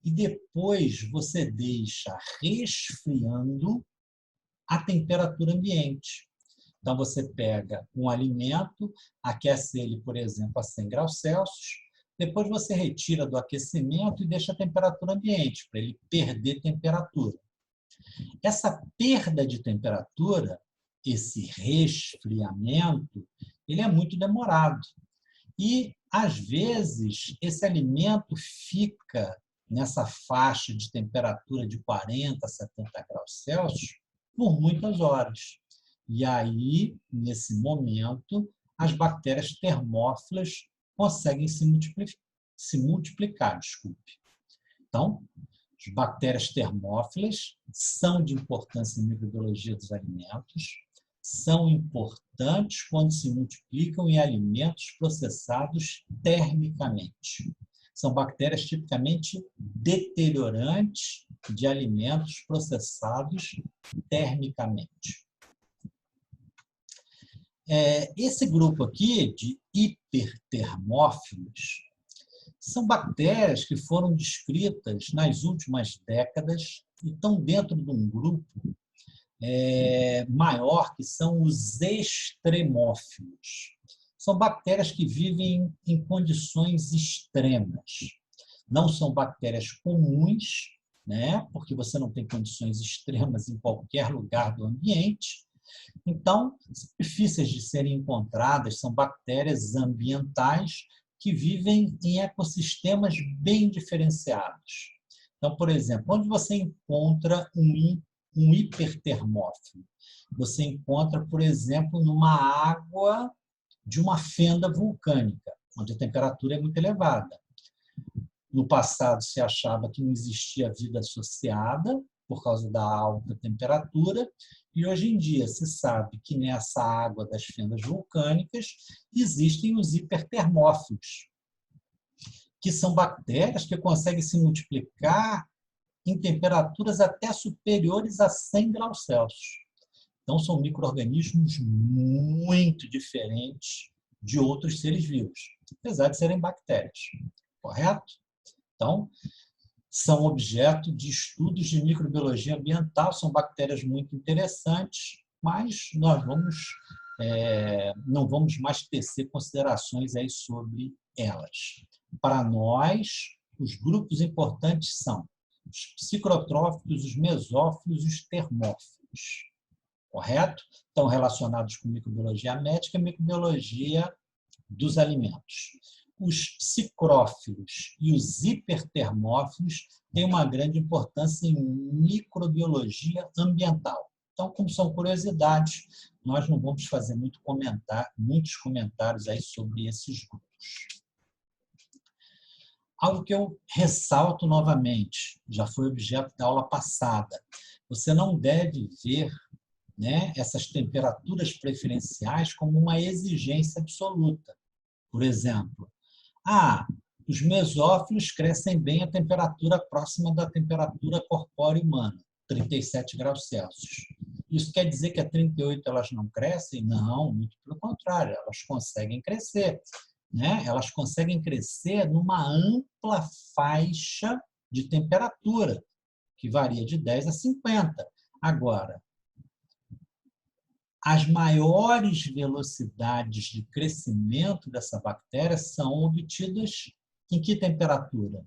e depois você deixa resfriando a temperatura ambiente. Então, você pega um alimento, aquece ele, por exemplo, a 100 graus Celsius, depois você retira do aquecimento e deixa a temperatura ambiente, para ele perder temperatura. Essa perda de temperatura, esse resfriamento, ele é muito demorado. E, às vezes, esse alimento fica nessa faixa de temperatura de 40 a 70 graus Celsius por muitas horas. E aí, nesse momento, as bactérias termófilas conseguem se multiplicar. Então, as bactérias termófilas são de importância na microbiologia dos alimentos, são importantes quando se multiplicam em alimentos processados termicamente. São bactérias tipicamente deteriorantes de alimentos processados termicamente. Esse grupo aqui de hipertermófilos são bactérias que foram descritas nas últimas décadas e estão dentro de um grupo maior, que são os extremófilos. São bactérias que vivem em condições extremas. Não são bactérias comuns, né? Porque você não tem condições extremas em qualquer lugar do ambiente. Então, difíceis de serem encontradas, são bactérias ambientais que vivem em ecossistemas bem diferenciados. Então, por exemplo, onde você encontra um hipertermófilo? Você encontra, por exemplo, numa água de uma fenda vulcânica, onde a temperatura é muito elevada. No passado, se achava que não existia vida associada por causa da alta temperatura, e hoje em dia se sabe que nessa água das fendas vulcânicas existem os hipertermófilos, que são bactérias que conseguem se multiplicar em temperaturas até superiores a 100 graus Celsius. Então, são micro-organismos muito diferentes de outros seres vivos, apesar de serem bactérias, correto? Então, são objeto de estudos de microbiologia ambiental, são bactérias muito interessantes, mas nós não vamos mais tecer considerações aí sobre elas. Para nós, os grupos importantes são os psicrotróficos, os mesófilos e os termófilos. Correto? Estão relacionados com microbiologia médica e microbiologia dos alimentos. Os psicrófilos e os hipertermófilos têm uma grande importância em microbiologia ambiental. Então, como são curiosidades, nós não vamos fazer muitos comentários aí sobre esses grupos. Algo que eu ressalto novamente, já foi objeto da aula passada, você não deve ver, né, essas temperaturas preferenciais como uma exigência absoluta. Por exemplo, os mesófilos crescem bem a temperatura próxima da temperatura corpórea humana, 37 graus Celsius. Isso quer dizer que a 38 elas não crescem? Não, muito pelo contrário, elas conseguem crescer. Né? Elas conseguem crescer numa ampla faixa de temperatura, que varia de 10 a 50. Agora, as maiores velocidades de crescimento dessa bactéria são obtidas em que temperatura?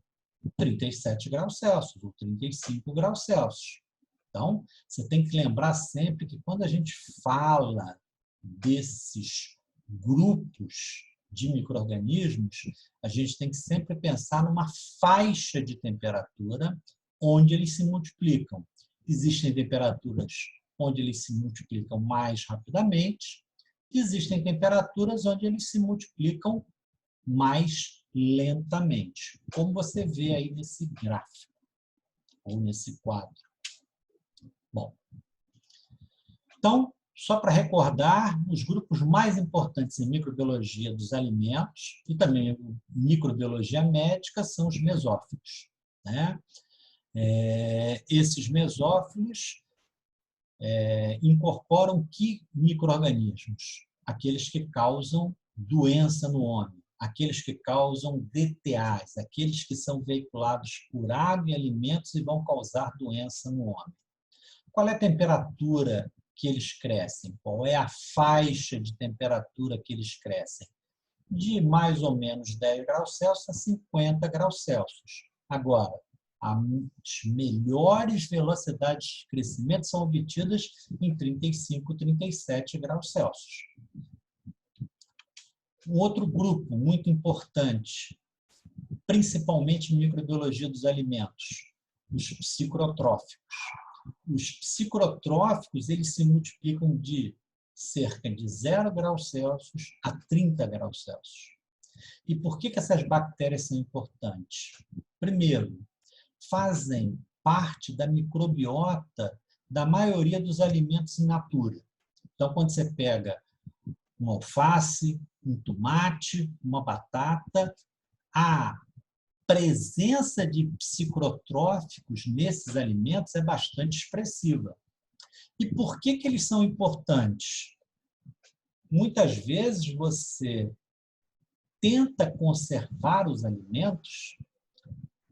37 graus Celsius ou 35 graus Celsius. Então, você tem que lembrar sempre que quando a gente fala desses grupos de micro-organismos, a gente tem que sempre pensar numa faixa de temperatura onde eles se multiplicam. Existem temperaturas onde eles se multiplicam mais rapidamente, existem temperaturas onde eles se multiplicam mais lentamente, como você vê aí nesse gráfico, ou nesse quadro. Bom, então, só para recordar, os grupos mais importantes em microbiologia dos alimentos e também microbiologia médica são os mesófilos. Né? Esses mesófilos incorporam que micro-organismos? Aqueles que causam doença no homem, aqueles que causam DTAs, aqueles que são veiculados por água e alimentos e vão causar doença no homem. Qual é a temperatura que eles crescem? Qual é a faixa de temperatura que eles crescem? De mais ou menos 10 graus Celsius a 50 graus Celsius. Agora, as melhores velocidades de crescimento são obtidas em 35, 37 graus Celsius. Um outro grupo muito importante, principalmente em microbiologia dos alimentos, os psicrotróficos. Os psicrotróficos eles se multiplicam de cerca de 0 graus Celsius a 30 graus Celsius. E por que essas bactérias são importantes? Primeiro, fazem parte da microbiota da maioria dos alimentos in natura. Então, quando você pega um alface, um tomate, uma batata, a presença de psicotróficos nesses alimentos é bastante expressiva. E por que eles são importantes? Muitas vezes você tenta conservar os alimentos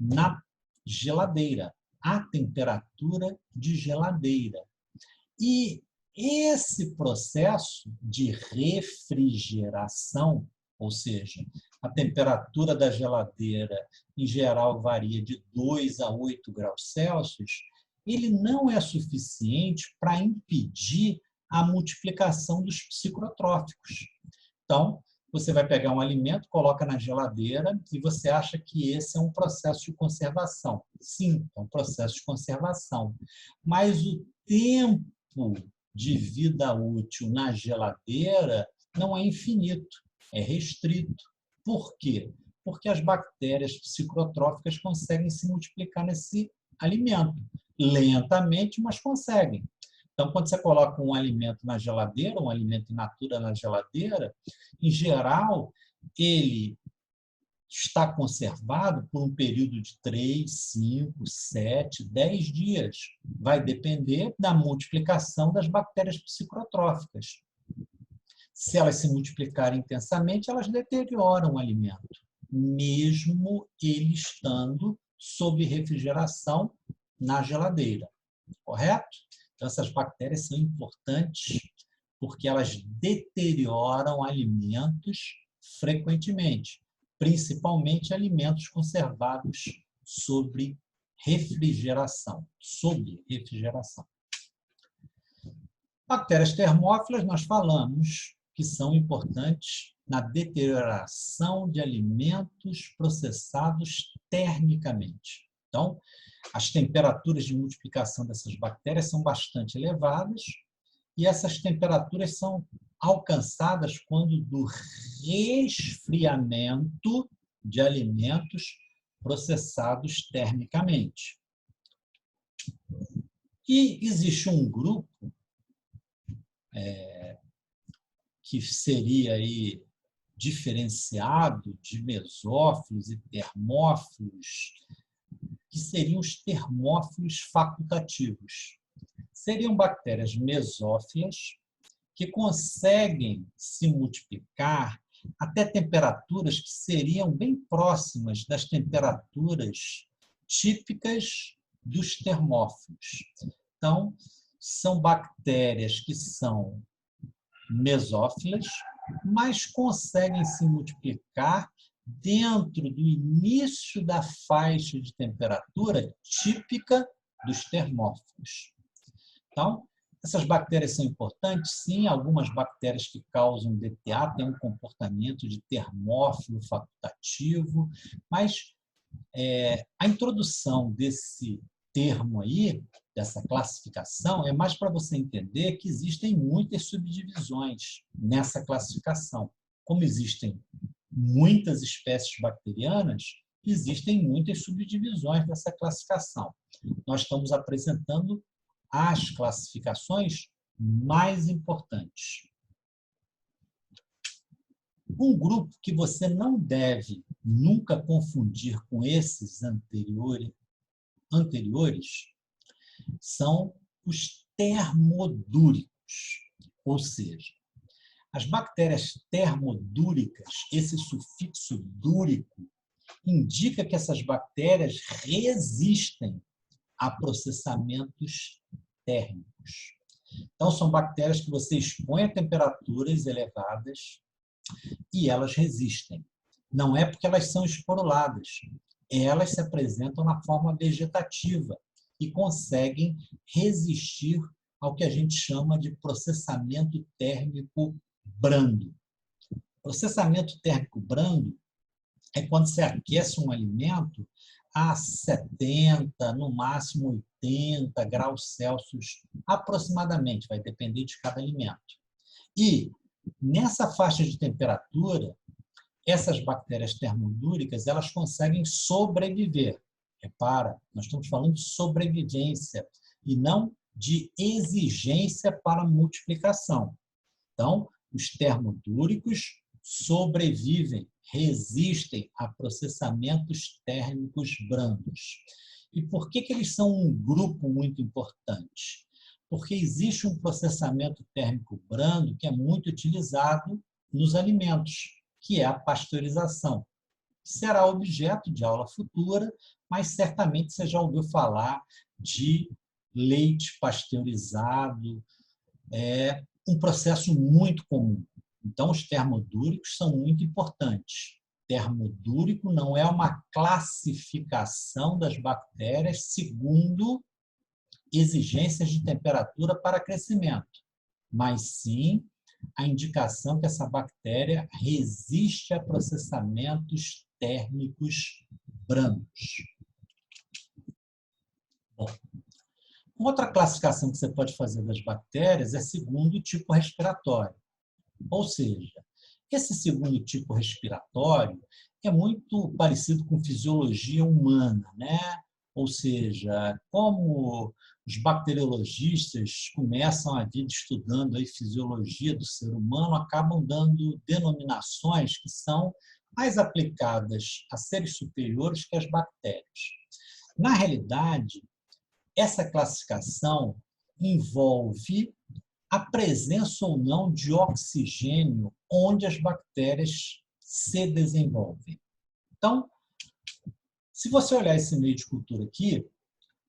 na geladeira, à temperatura de geladeira. E esse processo de refrigeração, ou seja, a temperatura da geladeira, em geral, varia de 2 a 8 graus Celsius, ele não é suficiente para impedir a multiplicação dos psicotróficos. Então, você vai pegar um alimento, coloca na geladeira e você acha que esse é um processo de conservação. Sim, é um processo de conservação. Mas o tempo de vida útil na geladeira não é infinito, é restrito. Por quê? Porque as bactérias psicotróficas conseguem se multiplicar nesse alimento. Lentamente, mas conseguem. Então, quando você coloca um alimento na geladeira, um alimento in natura na geladeira, em geral, ele está conservado por um período de 3, 5, 7, 10 dias. Vai depender da multiplicação das bactérias psicotróficas. Se elas se multiplicarem intensamente, elas deterioram o alimento, mesmo ele estando sob refrigeração na geladeira. Correto? Então, essas bactérias são importantes porque elas deterioram alimentos frequentemente, principalmente alimentos conservados sob refrigeração. Bactérias termófilas, nós falamos que são importantes na deterioração de alimentos processados termicamente. Então, as temperaturas de multiplicação dessas bactérias são bastante elevadas e essas temperaturas são alcançadas quando do resfriamento de alimentos processados termicamente. E existe um grupo que seria aí diferenciado de mesófilos e termófilos, que seriam os termófilos facultativos. Seriam bactérias mesófilas que conseguem se multiplicar até temperaturas que seriam bem próximas das temperaturas típicas dos termófilos. Então, são bactérias que são mesófilas, mas conseguem se multiplicar dentro do início da faixa de temperatura típica dos termófilos. Então, essas bactérias são importantes, sim. Algumas bactérias que causam DTA têm um comportamento de termófilo facultativo, mas a introdução desse termo aí, dessa classificação, é mais para você entender que existem muitas subdivisões nessa classificação. Como existem muitas espécies bacterianas, existem muitas subdivisões dessa classificação. Nós estamos apresentando as classificações mais importantes. Um grupo que você não deve nunca confundir com esses anteriores são os termodúricos, ou seja, as bactérias termodúricas, esse sufixo dúrico, indica que essas bactérias resistem a processamentos térmicos. Então, são bactérias que você expõe a temperaturas elevadas e elas resistem. Não é porque elas são esporuladas, elas se apresentam na forma vegetativa e conseguem resistir ao que a gente chama de processamento térmico brando. Processamento térmico brando é quando você aquece um alimento a 70, no máximo 80 graus Celsius, aproximadamente, vai depender de cada alimento. E nessa faixa de temperatura, essas bactérias termodúricas, elas conseguem sobreviver. Repara, nós estamos falando de sobrevivência e não de exigência para multiplicação. Então, os termodúricos sobrevivem resistem a processamentos térmicos brandos. E por que eles são um grupo muito importante? Porque existe um processamento térmico brando que é muito utilizado nos alimentos, que é a pasteurização. Será objeto de aula futura, mas certamente você já ouviu falar de leite pasteurizado, é um processo muito comum. Então, os termodúricos são muito importantes. Termodúrico não é uma classificação das bactérias segundo exigências de temperatura para crescimento, mas sim a indicação que essa bactéria resiste a processamentos térmicos brandos. Bom, outra classificação que você pode fazer das bactérias é segundo o tipo respiratório. Ou seja, esse segundo tipo respiratório é muito parecido com fisiologia humana, né? Ou seja, como os bacteriologistas começam a vida estudando a fisiologia do ser humano, acabam dando denominações que são mais aplicadas a seres superiores que as bactérias. Na realidade, essa classificação envolve a presença ou não de oxigênio onde as bactérias se desenvolvem. Então, se você olhar esse meio de cultura aqui,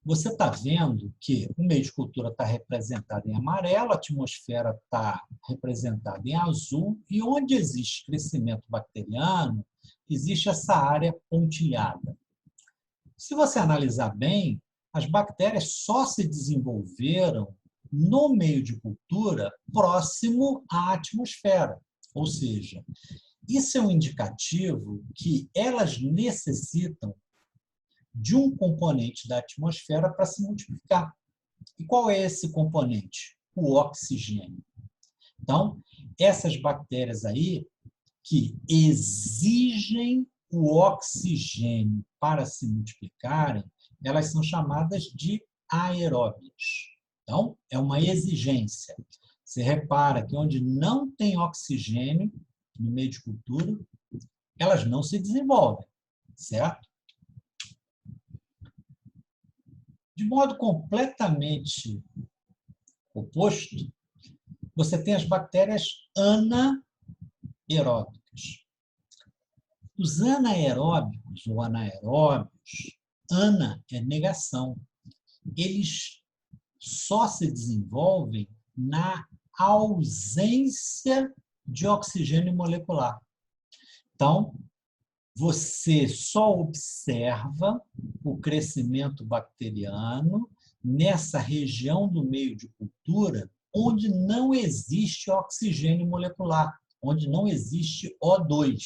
você está vendo que o meio de cultura está representado em amarelo, a atmosfera está representada em azul, e onde existe crescimento bacteriano, existe essa área pontilhada. Se você analisar bem, as bactérias só se desenvolveram no meio de cultura próximo à atmosfera. Ou seja, isso é um indicativo que elas necessitam de um componente da atmosfera para se multiplicar. E qual é esse componente? O oxigênio. Então, essas bactérias aí que exigem o oxigênio para se multiplicarem, elas são chamadas de aeróbias. Então, é uma exigência. Você repara que onde não tem oxigênio no meio de cultura, elas não se desenvolvem, certo? De modo completamente oposto, você tem as bactérias anaeróbicas. Os anaeróbicos ou anaeróbios, ana é negação. Eles só se desenvolvem na ausência de oxigênio molecular. Então, você só observa o crescimento bacteriano nessa região do meio de cultura onde não existe oxigênio molecular, onde não existe O2.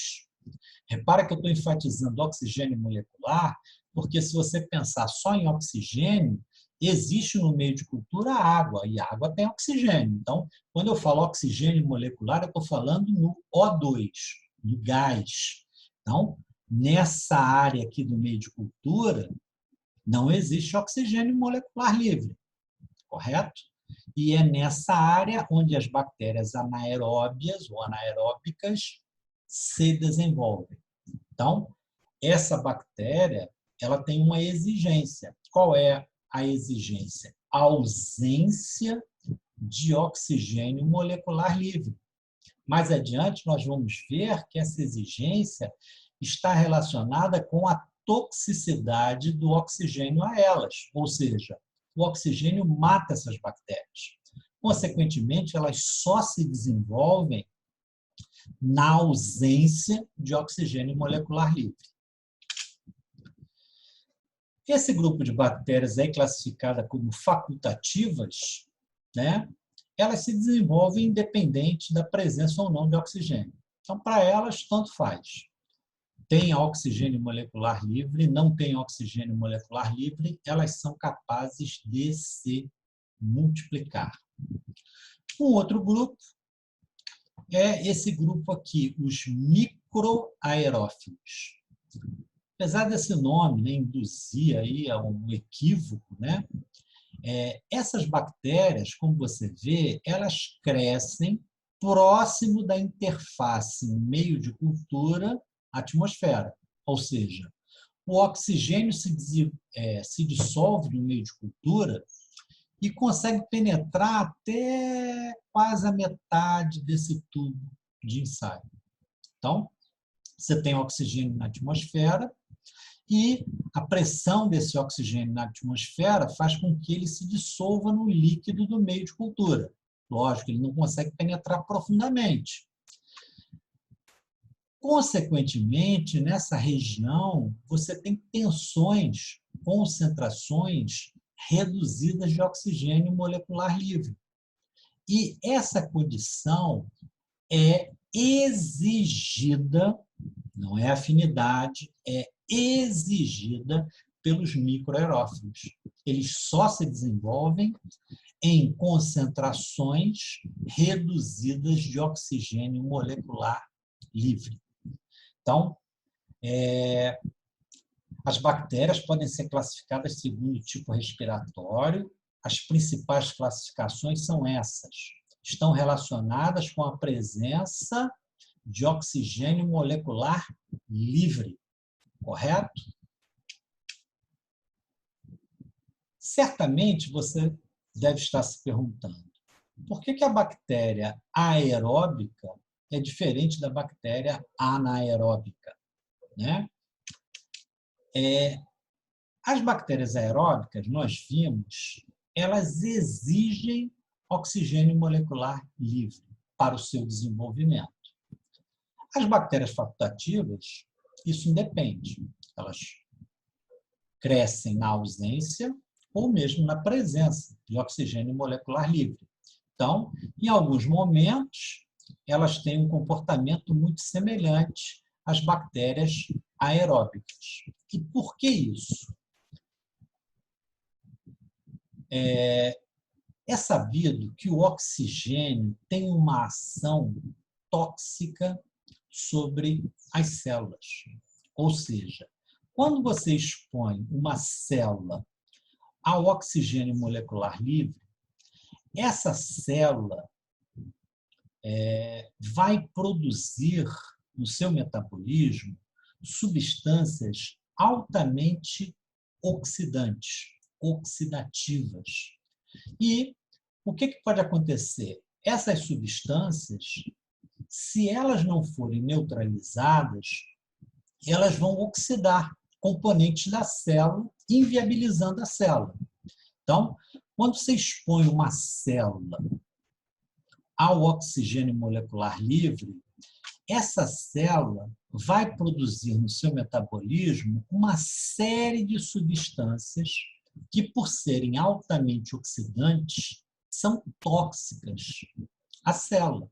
Repara que eu estou enfatizando oxigênio molecular, porque se você pensar só em oxigênio, existe no meio de cultura água, e a água tem oxigênio. Então, quando eu falo oxigênio molecular, eu estou falando no O2, no gás. Então, nessa área aqui do meio de cultura, não existe oxigênio molecular livre, correto? E é nessa área onde as bactérias anaeróbias ou anaeróbicas se desenvolvem. Então, essa bactéria, ela tem uma exigência. Qual é a exigência? A ausência de oxigênio molecular livre. Mais adiante, nós vamos ver que essa exigência está relacionada com a toxicidade do oxigênio a elas, ou seja, o oxigênio mata essas bactérias. Consequentemente, elas só se desenvolvem na ausência de oxigênio molecular livre. Esse grupo de bactérias é classificada como facultativas, né? Elas se desenvolvem independente da presença ou não de oxigênio. Então, para elas, tanto faz. Tem oxigênio molecular livre, não tem oxigênio molecular livre, elas são capazes de se multiplicar. Um outro grupo é esse grupo aqui, os microaerófilos. Apesar desse nome, né, induzir aí a um equívoco, né, essas bactérias, como você vê, elas crescem próximo da interface meio de cultura atmosfera. Ou seja, o oxigênio se dissolve no meio de cultura e consegue penetrar até quase a metade desse tubo de ensaio. Então, você tem oxigênio na atmosfera e a pressão desse oxigênio na atmosfera faz com que ele se dissolva no líquido do meio de cultura. Lógico, ele não consegue penetrar profundamente. Consequentemente, nessa região, você tem tensões, concentrações reduzidas de oxigênio molecular livre. E essa condição é exigida, não é afinidade, é exigida pelos microaerófilos. Eles só se desenvolvem em concentrações reduzidas de oxigênio molecular livre. Então, as bactérias podem ser classificadas segundo o tipo respiratório. As principais classificações são essas. Estão relacionadas com a presença de oxigênio molecular livre, correto? Certamente você deve estar se perguntando, por que a bactéria aeróbica é diferente da bactéria anaeróbica, né? As bactérias aeróbicas, nós vimos, elas exigem oxigênio molecular livre para o seu desenvolvimento. As bactérias facultativas, isso independe. Elas crescem na ausência ou mesmo na presença de oxigênio molecular livre. Então, em alguns momentos, elas têm um comportamento muito semelhante às bactérias aeróbicas. E por que isso? É sabido que o oxigênio tem uma ação tóxica sobre as células. Ou seja, quando você expõe uma célula ao oxigênio molecular livre, essa célula vai produzir no seu metabolismo substâncias altamente oxidantes, oxidativas. E o que pode acontecer? Essas substâncias, se elas não forem neutralizadas, elas vão oxidar componentes da célula, inviabilizando a célula. Então, quando você expõe uma célula ao oxigênio molecular livre, essa célula vai produzir no seu metabolismo uma série de substâncias que, por serem altamente oxidantes, são tóxicas à célula.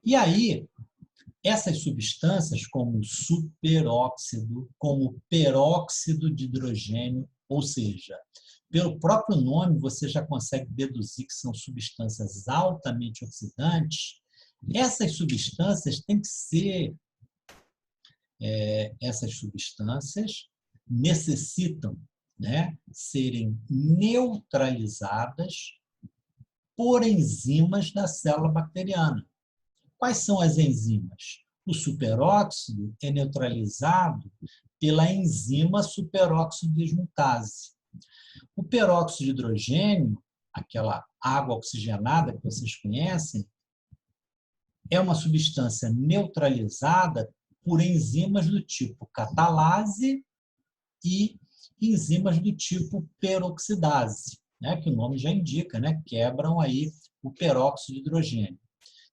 E aí, essas substâncias, como superóxido, como peróxido de hidrogênio, ou seja, pelo próprio nome você já consegue deduzir que são substâncias altamente oxidantes, essas substâncias têm que ser, essas substâncias necessitam, né, serem neutralizadas por enzimas da célula bacteriana. Quais são as enzimas? O superóxido é neutralizado pela enzima superóxido desmutase. O peróxido de hidrogênio, aquela água oxigenada que vocês conhecem, é uma substância neutralizada por enzimas do tipo catalase e enzimas do tipo peroxidase, né, que o nome já indica, né, quebram aí o peróxido de hidrogênio.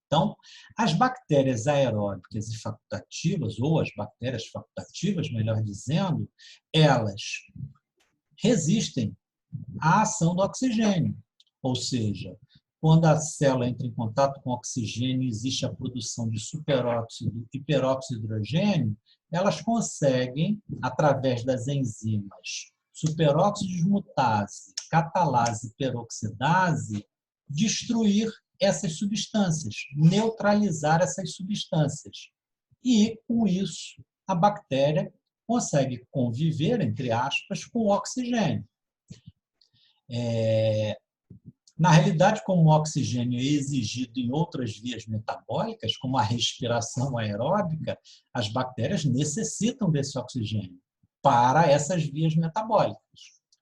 Então, as bactérias aeróbicas e facultativas, ou as bactérias facultativas, melhor dizendo, elas resistem à ação do oxigênio. Ou seja, quando a célula entra em contato com o oxigênio e existe a produção de superóxido e peróxido de hidrogênio, elas conseguem, através das enzimas superóxido desmutase, catalase e peroxidase, destruir essas substâncias, neutralizar essas substâncias. E, com isso, a bactéria consegue conviver, entre aspas, com o oxigênio. Na realidade, como o oxigênio é exigido em outras vias metabólicas, como a respiração aeróbica, as bactérias necessitam desse oxigênio para essas vias metabólicas,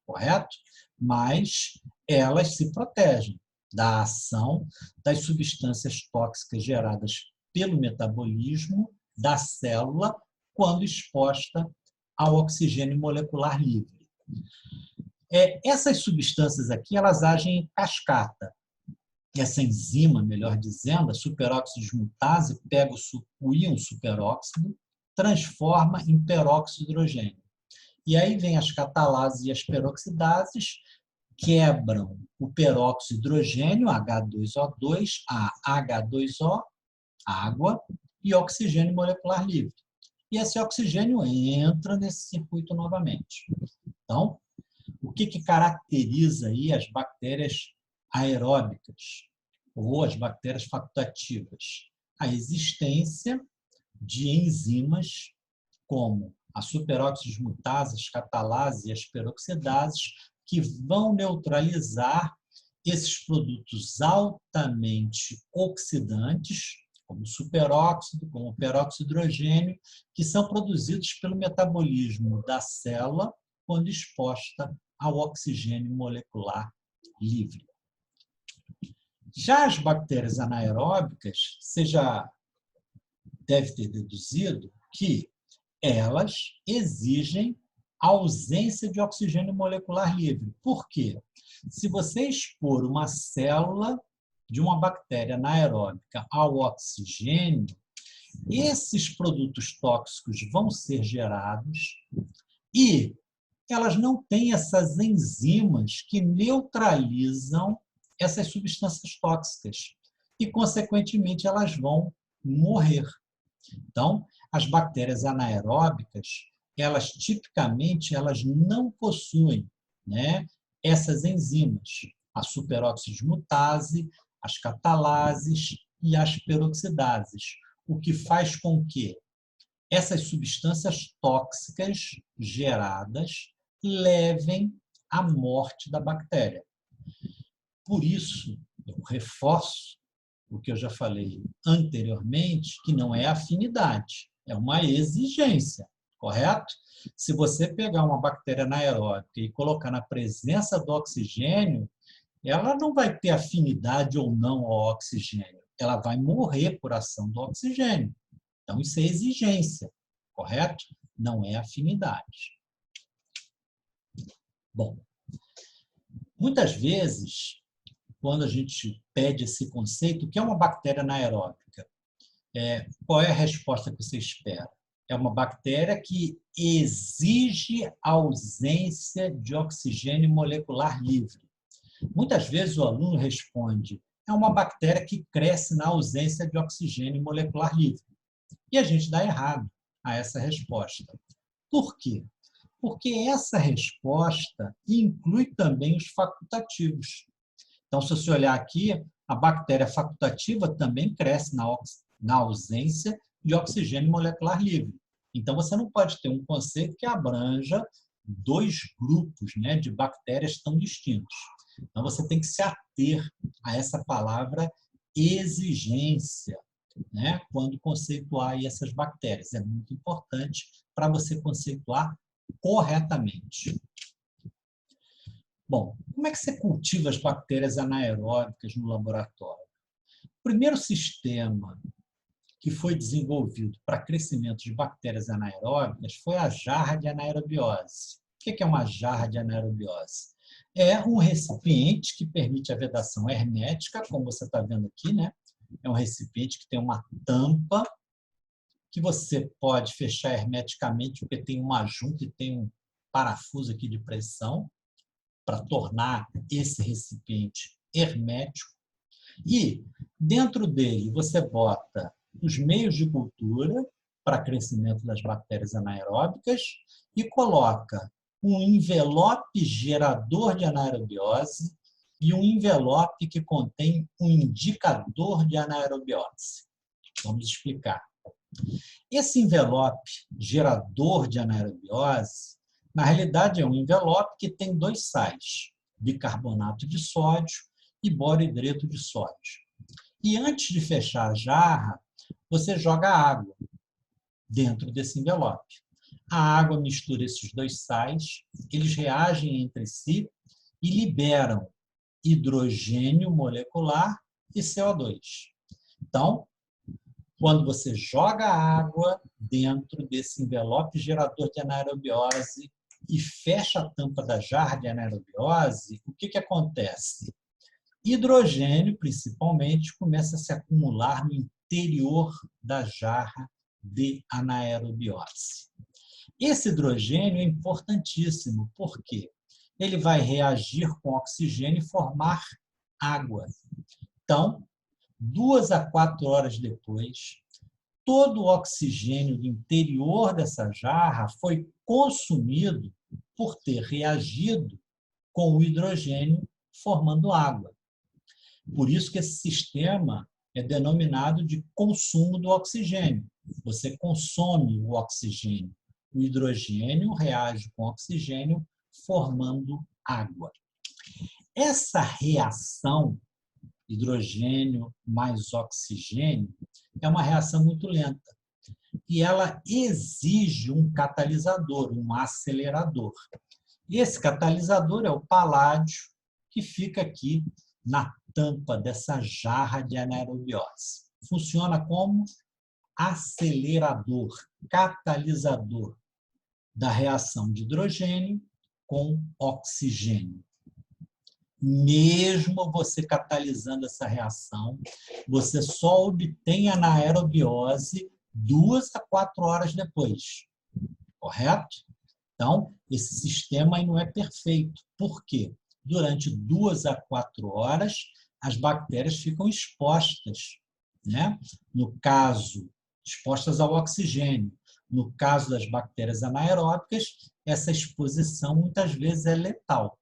correto? Mas elas se protegem da ação das substâncias tóxicas geradas pelo metabolismo da célula quando exposta ao oxigênio molecular livre. Essas substâncias aqui, elas agem em cascata. Essa enzima, melhor dizendo, a superóxido dismutase, pega o íon superóxido, transforma em peróxido de hidrogênio. E aí vem as catalases e as peroxidases, quebram o peróxido de hidrogênio, H2O2, a H2O, água, e oxigênio molecular livre. E esse oxigênio entra nesse circuito novamente. Então, o que caracteriza aí as bactérias aeróbicas ou as bactérias facultativas? A existência de enzimas como a superóxido dismutase, as catalases e as peroxidases que vão neutralizar esses produtos altamente oxidantes, como o superóxido, como o peróxido de hidrogênio, que são produzidos pelo metabolismo da célula quando exposta ao oxigênio molecular livre. Já as bactérias anaeróbicas, você já deve ter deduzido que elas exigem a ausência de oxigênio molecular livre. Por quê? Se você expor uma célula de uma bactéria anaeróbica ao oxigênio, esses produtos tóxicos vão ser gerados e elas não têm essas enzimas que neutralizam essas substâncias tóxicas e, consequentemente, elas vão morrer. Então, as bactérias anaeróbicas, elas tipicamente elas não possuem, né, essas enzimas, a superóxido dismutase, as catalases e as peroxidases, o que faz com que essas substâncias tóxicas geradas levem à morte da bactéria. Por isso, eu reforço o que eu já falei anteriormente, que não é afinidade, é uma exigência, correto? Se você pegar uma bactéria anaeróbica e colocar na presença do oxigênio, ela não vai ter afinidade ou não ao oxigênio, ela vai morrer por ação do oxigênio. Então, isso é exigência, correto? Não é afinidade. Bom, muitas vezes, quando a gente pede esse conceito, o que é uma bactéria anaeróbica? Qual é a resposta que você espera? É uma bactéria que exige a ausência de oxigênio molecular livre. Muitas vezes o aluno responde, é uma bactéria que cresce na ausência de oxigênio molecular livre. E a gente dá errado a essa resposta. Por quê? Porque essa resposta inclui também os facultativos. Então, se você olhar aqui, a bactéria facultativa também cresce na ausência de oxigênio molecular livre. Então, você não pode ter um conceito que abranja dois grupos, né, de bactérias tão distintos. Então, você tem que se ater a essa palavra exigência, né, quando conceituar aí essas bactérias. É muito importante para você conceituar corretamente. Bom, como é que você cultiva as bactérias anaeróbicas no laboratório? O primeiro sistema que foi desenvolvido para crescimento de bactérias anaeróbicas foi a jarra de anaerobiose. O que é uma jarra de anaerobiose? É um recipiente que permite a vedação hermética, como você está vendo aqui, né? É um recipiente que tem uma tampa que você pode fechar hermeticamente, porque tem uma junta e tem um parafuso aqui de pressão para tornar esse recipiente hermético. E dentro dele você bota os meios de cultura para crescimento das bactérias anaeróbicas e coloca um envelope gerador de anaerobiose e um envelope que contém um indicador de anaerobiose. Vamos explicar. Esse envelope gerador de anaerobiose, na realidade, é um envelope que tem dois sais, bicarbonato de sódio e borohidreto de sódio. E antes de fechar a jarra, você joga água dentro desse envelope. A água mistura esses dois sais, eles reagem entre si e liberam hidrogênio molecular e CO2. Então, quando você joga água dentro desse envelope gerador de anaerobiose e fecha a tampa da jarra de anaerobiose, o que acontece? Hidrogênio, principalmente, começa a se acumular no interior da jarra de anaerobiose. Esse hidrogênio é importantíssimo, porque ele vai reagir com oxigênio e formar água. Então, 2 a 4 horas depois, todo o oxigênio do interior dessa jarra foi consumido por ter reagido com o hidrogênio, formando água. Por isso que esse sistema é denominado de consumo do oxigênio. Você consome o oxigênio. O hidrogênio reage com o oxigênio, formando água. Essa reação, hidrogênio mais oxigênio, é uma reação muito lenta. E ela exige um catalisador, um acelerador. E esse catalisador é o paládio, que fica aqui na tampa dessa jarra de anaerobiose. Funciona como acelerador, catalisador da reação de hidrogênio com oxigênio. Mesmo você catalisando essa reação, você só obtém a anaerobiose 2 a 4 horas depois. Correto? Então, esse sistema aí não é perfeito. Por quê? Durante 2 a 4 horas, as bactérias ficam expostas, né? No caso, expostas ao oxigênio. No caso das bactérias anaeróbicas, essa exposição muitas vezes é letal.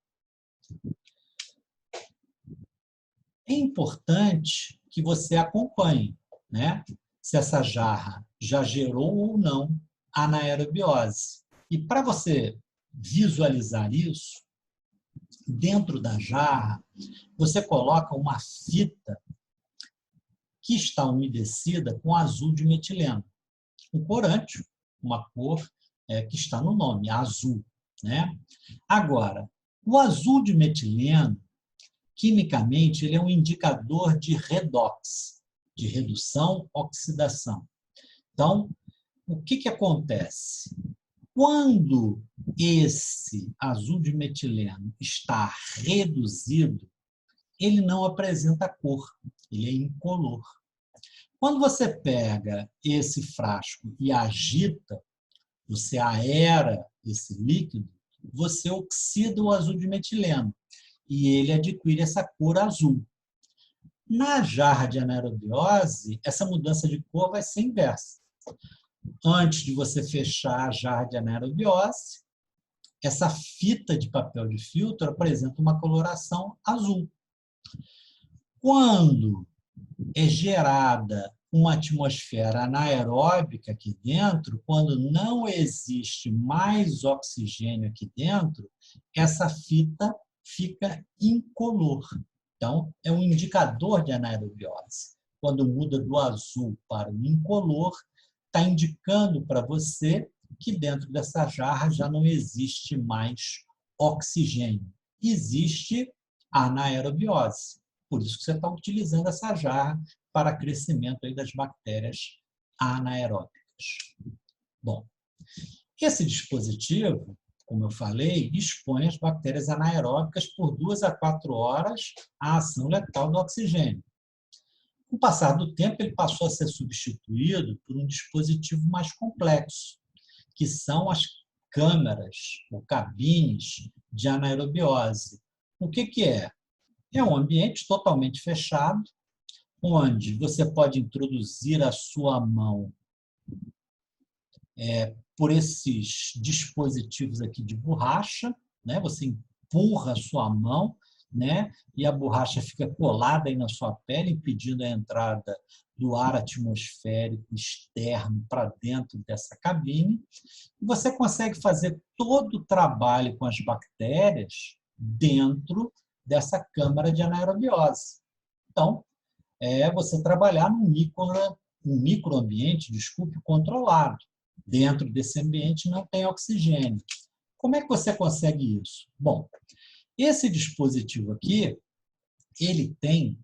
É importante que você acompanhe, né? Se essa jarra já gerou ou não anaerobiose. E para você visualizar isso, dentro da jarra, você coloca uma fita que está umedecida com azul de metileno. Um corante, uma cor que está no nome, azul, né? Agora, o azul de metileno, quimicamente, ele é um indicador de redox, de redução-oxidação. Então, o que acontece? Quando esse azul de metileno está reduzido, ele não apresenta cor, ele é incolor. Quando você pega esse frasco e agita, você aera esse líquido, você oxida o azul de metileno e ele adquire essa cor azul. Na jarra de anaerobiose, essa mudança de cor vai ser inversa. Antes de você fechar a jarra de anaerobiose, essa fita de papel de filtro apresenta uma coloração azul. Quando é gerada uma atmosfera anaeróbica aqui dentro, quando não existe mais oxigênio aqui dentro, essa fita fica incolor. Então, é um indicador de anaerobiose. Quando muda do azul para o incolor, está indicando para você que dentro dessa jarra já não existe mais oxigênio. Existe anaerobiose. Por isso que você está utilizando essa jarra para crescimento aí das bactérias anaeróbicas. Bom, esse dispositivo, como eu falei, expõe as bactérias anaeróbicas por 2 a 4 horas à ação letal do oxigênio. Com o passar do tempo, ele passou a ser substituído por um dispositivo mais complexo, que são as câmaras ou cabines de anaerobiose. O que é? É um ambiente totalmente fechado, onde você pode introduzir a sua mão por esses dispositivos aqui de borracha, né? Você empurra a sua mão, né? E a borracha fica colada aí na sua pele, impedindo a entrada do ar atmosférico externo para dentro dessa cabine. E você consegue fazer todo o trabalho com as bactérias dentro dessa câmara de anaerobiose. Então, é você trabalhar num microambiente, desculpe, controlado. Dentro desse ambiente não tem oxigênio. Como é que você consegue isso? Bom, esse dispositivo aqui, ele tem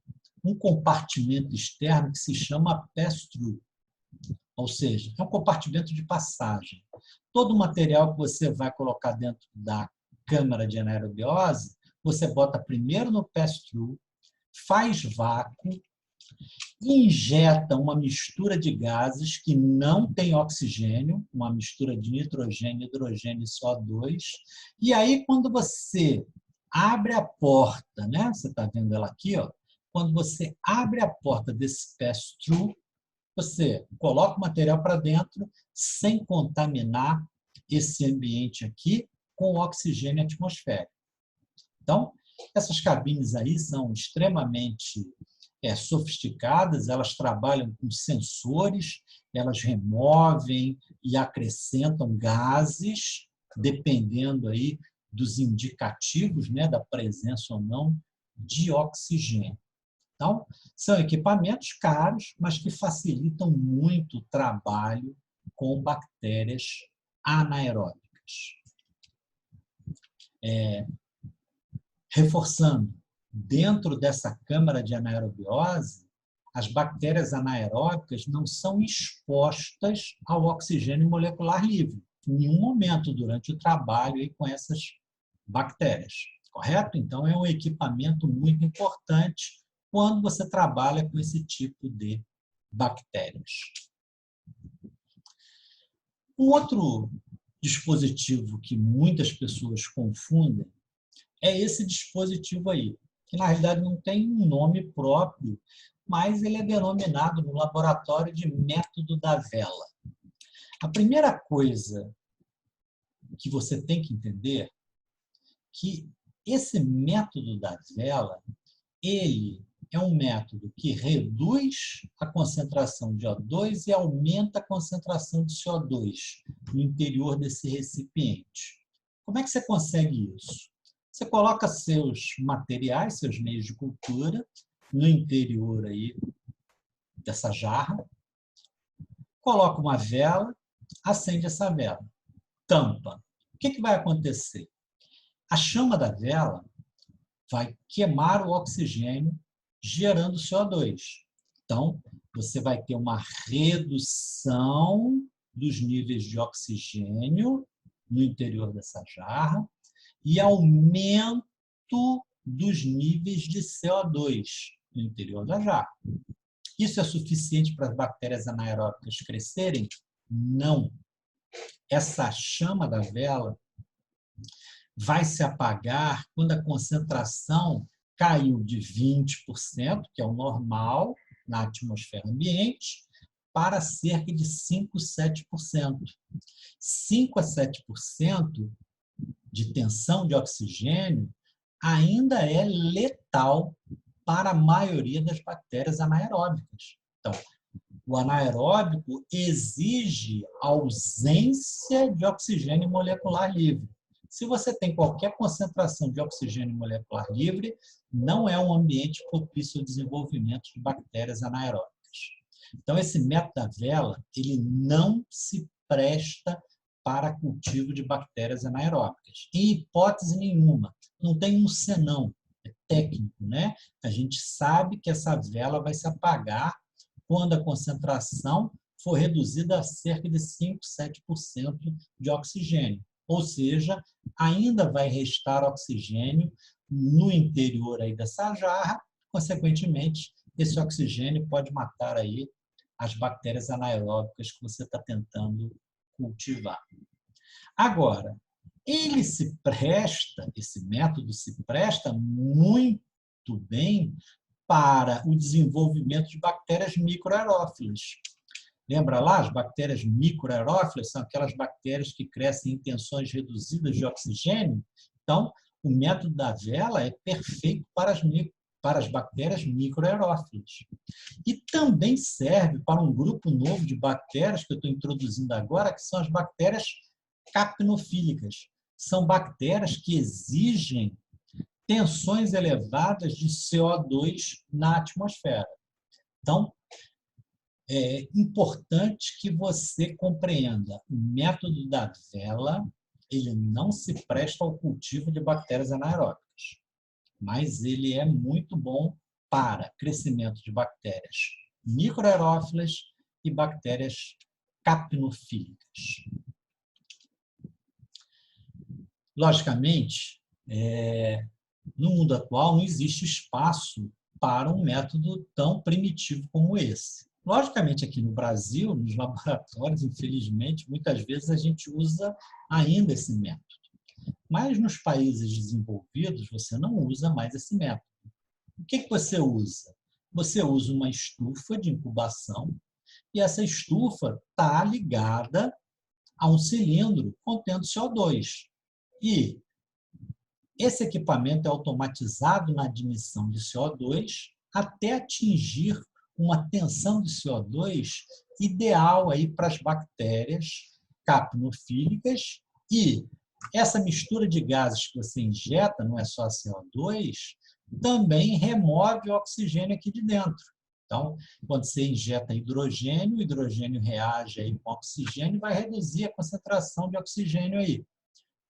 um compartimento externo que se chama pass-through, ou seja, é um compartimento de passagem. Todo o material que você vai colocar dentro da câmara de anaerobiose, você bota primeiro no pass-through, faz vácuo, injeta uma mistura de gases que não tem oxigênio, uma mistura de nitrogênio, hidrogênio e CO2, e aí quando você abre a porta, né? Você está vendo ela aqui, ó. Quando você abre a porta desse pass-through, você coloca o material para dentro sem contaminar esse ambiente aqui com oxigênio atmosférico. Então, essas cabines aí são extremamente sofisticadas, elas trabalham com sensores, elas removem e acrescentam gases, dependendo aí dos indicativos, né, da presença ou não de oxigênio. Então, são equipamentos caros, mas que facilitam muito o trabalho com bactérias anaeróbicas. Reforçando, dentro dessa câmara de anaerobiose, as bactérias anaeróbicas não são expostas ao oxigênio molecular livre, em nenhum momento durante o trabalho aí com essas bactérias, correto? Então, é um equipamento muito importante quando você trabalha com esse tipo de bactérias. Um outro dispositivo que muitas pessoas confundem é esse dispositivo aí, que na realidade não tem um nome próprio, mas ele é denominado no laboratório de método da vela. A primeira coisa que você tem que entender é que esse método da vela, ele é um método que reduz a concentração de O2 e aumenta a concentração de CO2 no interior desse recipiente. Como é que você consegue isso? Você coloca seus materiais, seus meios de cultura, no interior aí dessa jarra, coloca uma vela, acende essa vela, tampa. O que vai acontecer? A chama da vela vai queimar o oxigênio, gerando CO2. Então, você vai ter uma redução dos níveis de oxigênio no interior dessa jarra e aumento dos níveis de CO2 no interior da jarra. Isso é suficiente para as bactérias anaeróbicas crescerem? Não. Essa chama da vela vai se apagar quando a concentração caiu de 20%, que é o normal na atmosfera ambiente, para cerca de 5, 7%. 5 a 7% de tensão de oxigênio ainda é letal para a maioria das bactérias anaeróbicas. Então, o anaeróbico exige ausência de oxigênio molecular livre. Se você tem qualquer concentração de oxigênio molecular livre, não é um ambiente propício ao desenvolvimento de bactérias anaeróbicas. Então, esse método da vela, ele não se presta para cultivo de bactérias anaeróbicas. Em hipótese nenhuma. Não tem um senão. É técnico, né? A gente sabe que essa vela vai se apagar quando a concentração for reduzida a cerca de 5, 7% de oxigênio. Ou seja, ainda vai restar oxigênio no interior aí dessa jarra, consequentemente, esse oxigênio pode matar aí as bactérias anaeróbicas que você está tentando cultivar. Agora, esse método se presta muito bem para o desenvolvimento de bactérias microaerófilas. Lembra lá, as bactérias microaerófilas são aquelas bactérias que crescem em tensões reduzidas de oxigênio. Então, o método da vela é perfeito para as bactérias microaerófilas. E também serve para um grupo novo de bactérias que eu estou introduzindo agora, que são as bactérias capnofílicas. São bactérias que exigem tensões elevadas de CO2 na atmosfera. Então, é importante que você compreenda o método da vela. Ele não se presta ao cultivo de bactérias anaeróbicas, mas ele é muito bom para crescimento de bactérias microaerófilas e bactérias capnofílicas. Logicamente, no mundo atual não existe espaço para um método tão primitivo como esse. Logicamente, aqui no Brasil, nos laboratórios, infelizmente, muitas vezes a gente usa ainda esse método. Mas nos países desenvolvidos, você não usa mais esse método. O que você usa? Você usa uma estufa de incubação e essa estufa está ligada a um cilindro contendo CO2. E esse equipamento é automatizado na admissão de CO2 até atingir uma tensão de CO2 ideal aí para as bactérias capnofílicas, e essa mistura de gases que você injeta, não é só CO2, também remove o oxigênio aqui de dentro. Então, quando você injeta hidrogênio, o hidrogênio reage aí com oxigênio e vai reduzir a concentração de oxigênio aí,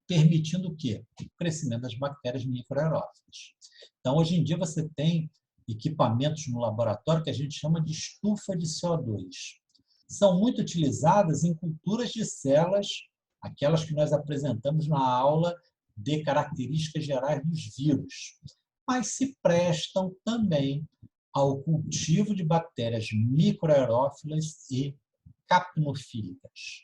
permitindo o quê? O crescimento das bactérias microaerófilas. Então, hoje em dia, você tem equipamentos no laboratório que a gente chama de estufa de CO2. São muito utilizadas em culturas de células, aquelas que nós apresentamos na aula de características gerais dos vírus, mas se prestam também ao cultivo de bactérias microaerófilas e capnofílicas.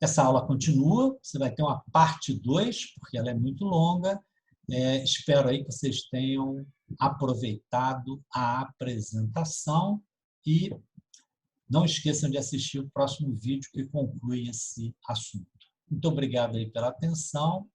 Essa aula continua, você vai ter uma parte 2, porque ela é muito longa. Espero aí que vocês tenham aproveitado a apresentação e não esqueçam de assistir o próximo vídeo que conclui esse assunto. Muito obrigado aí pela atenção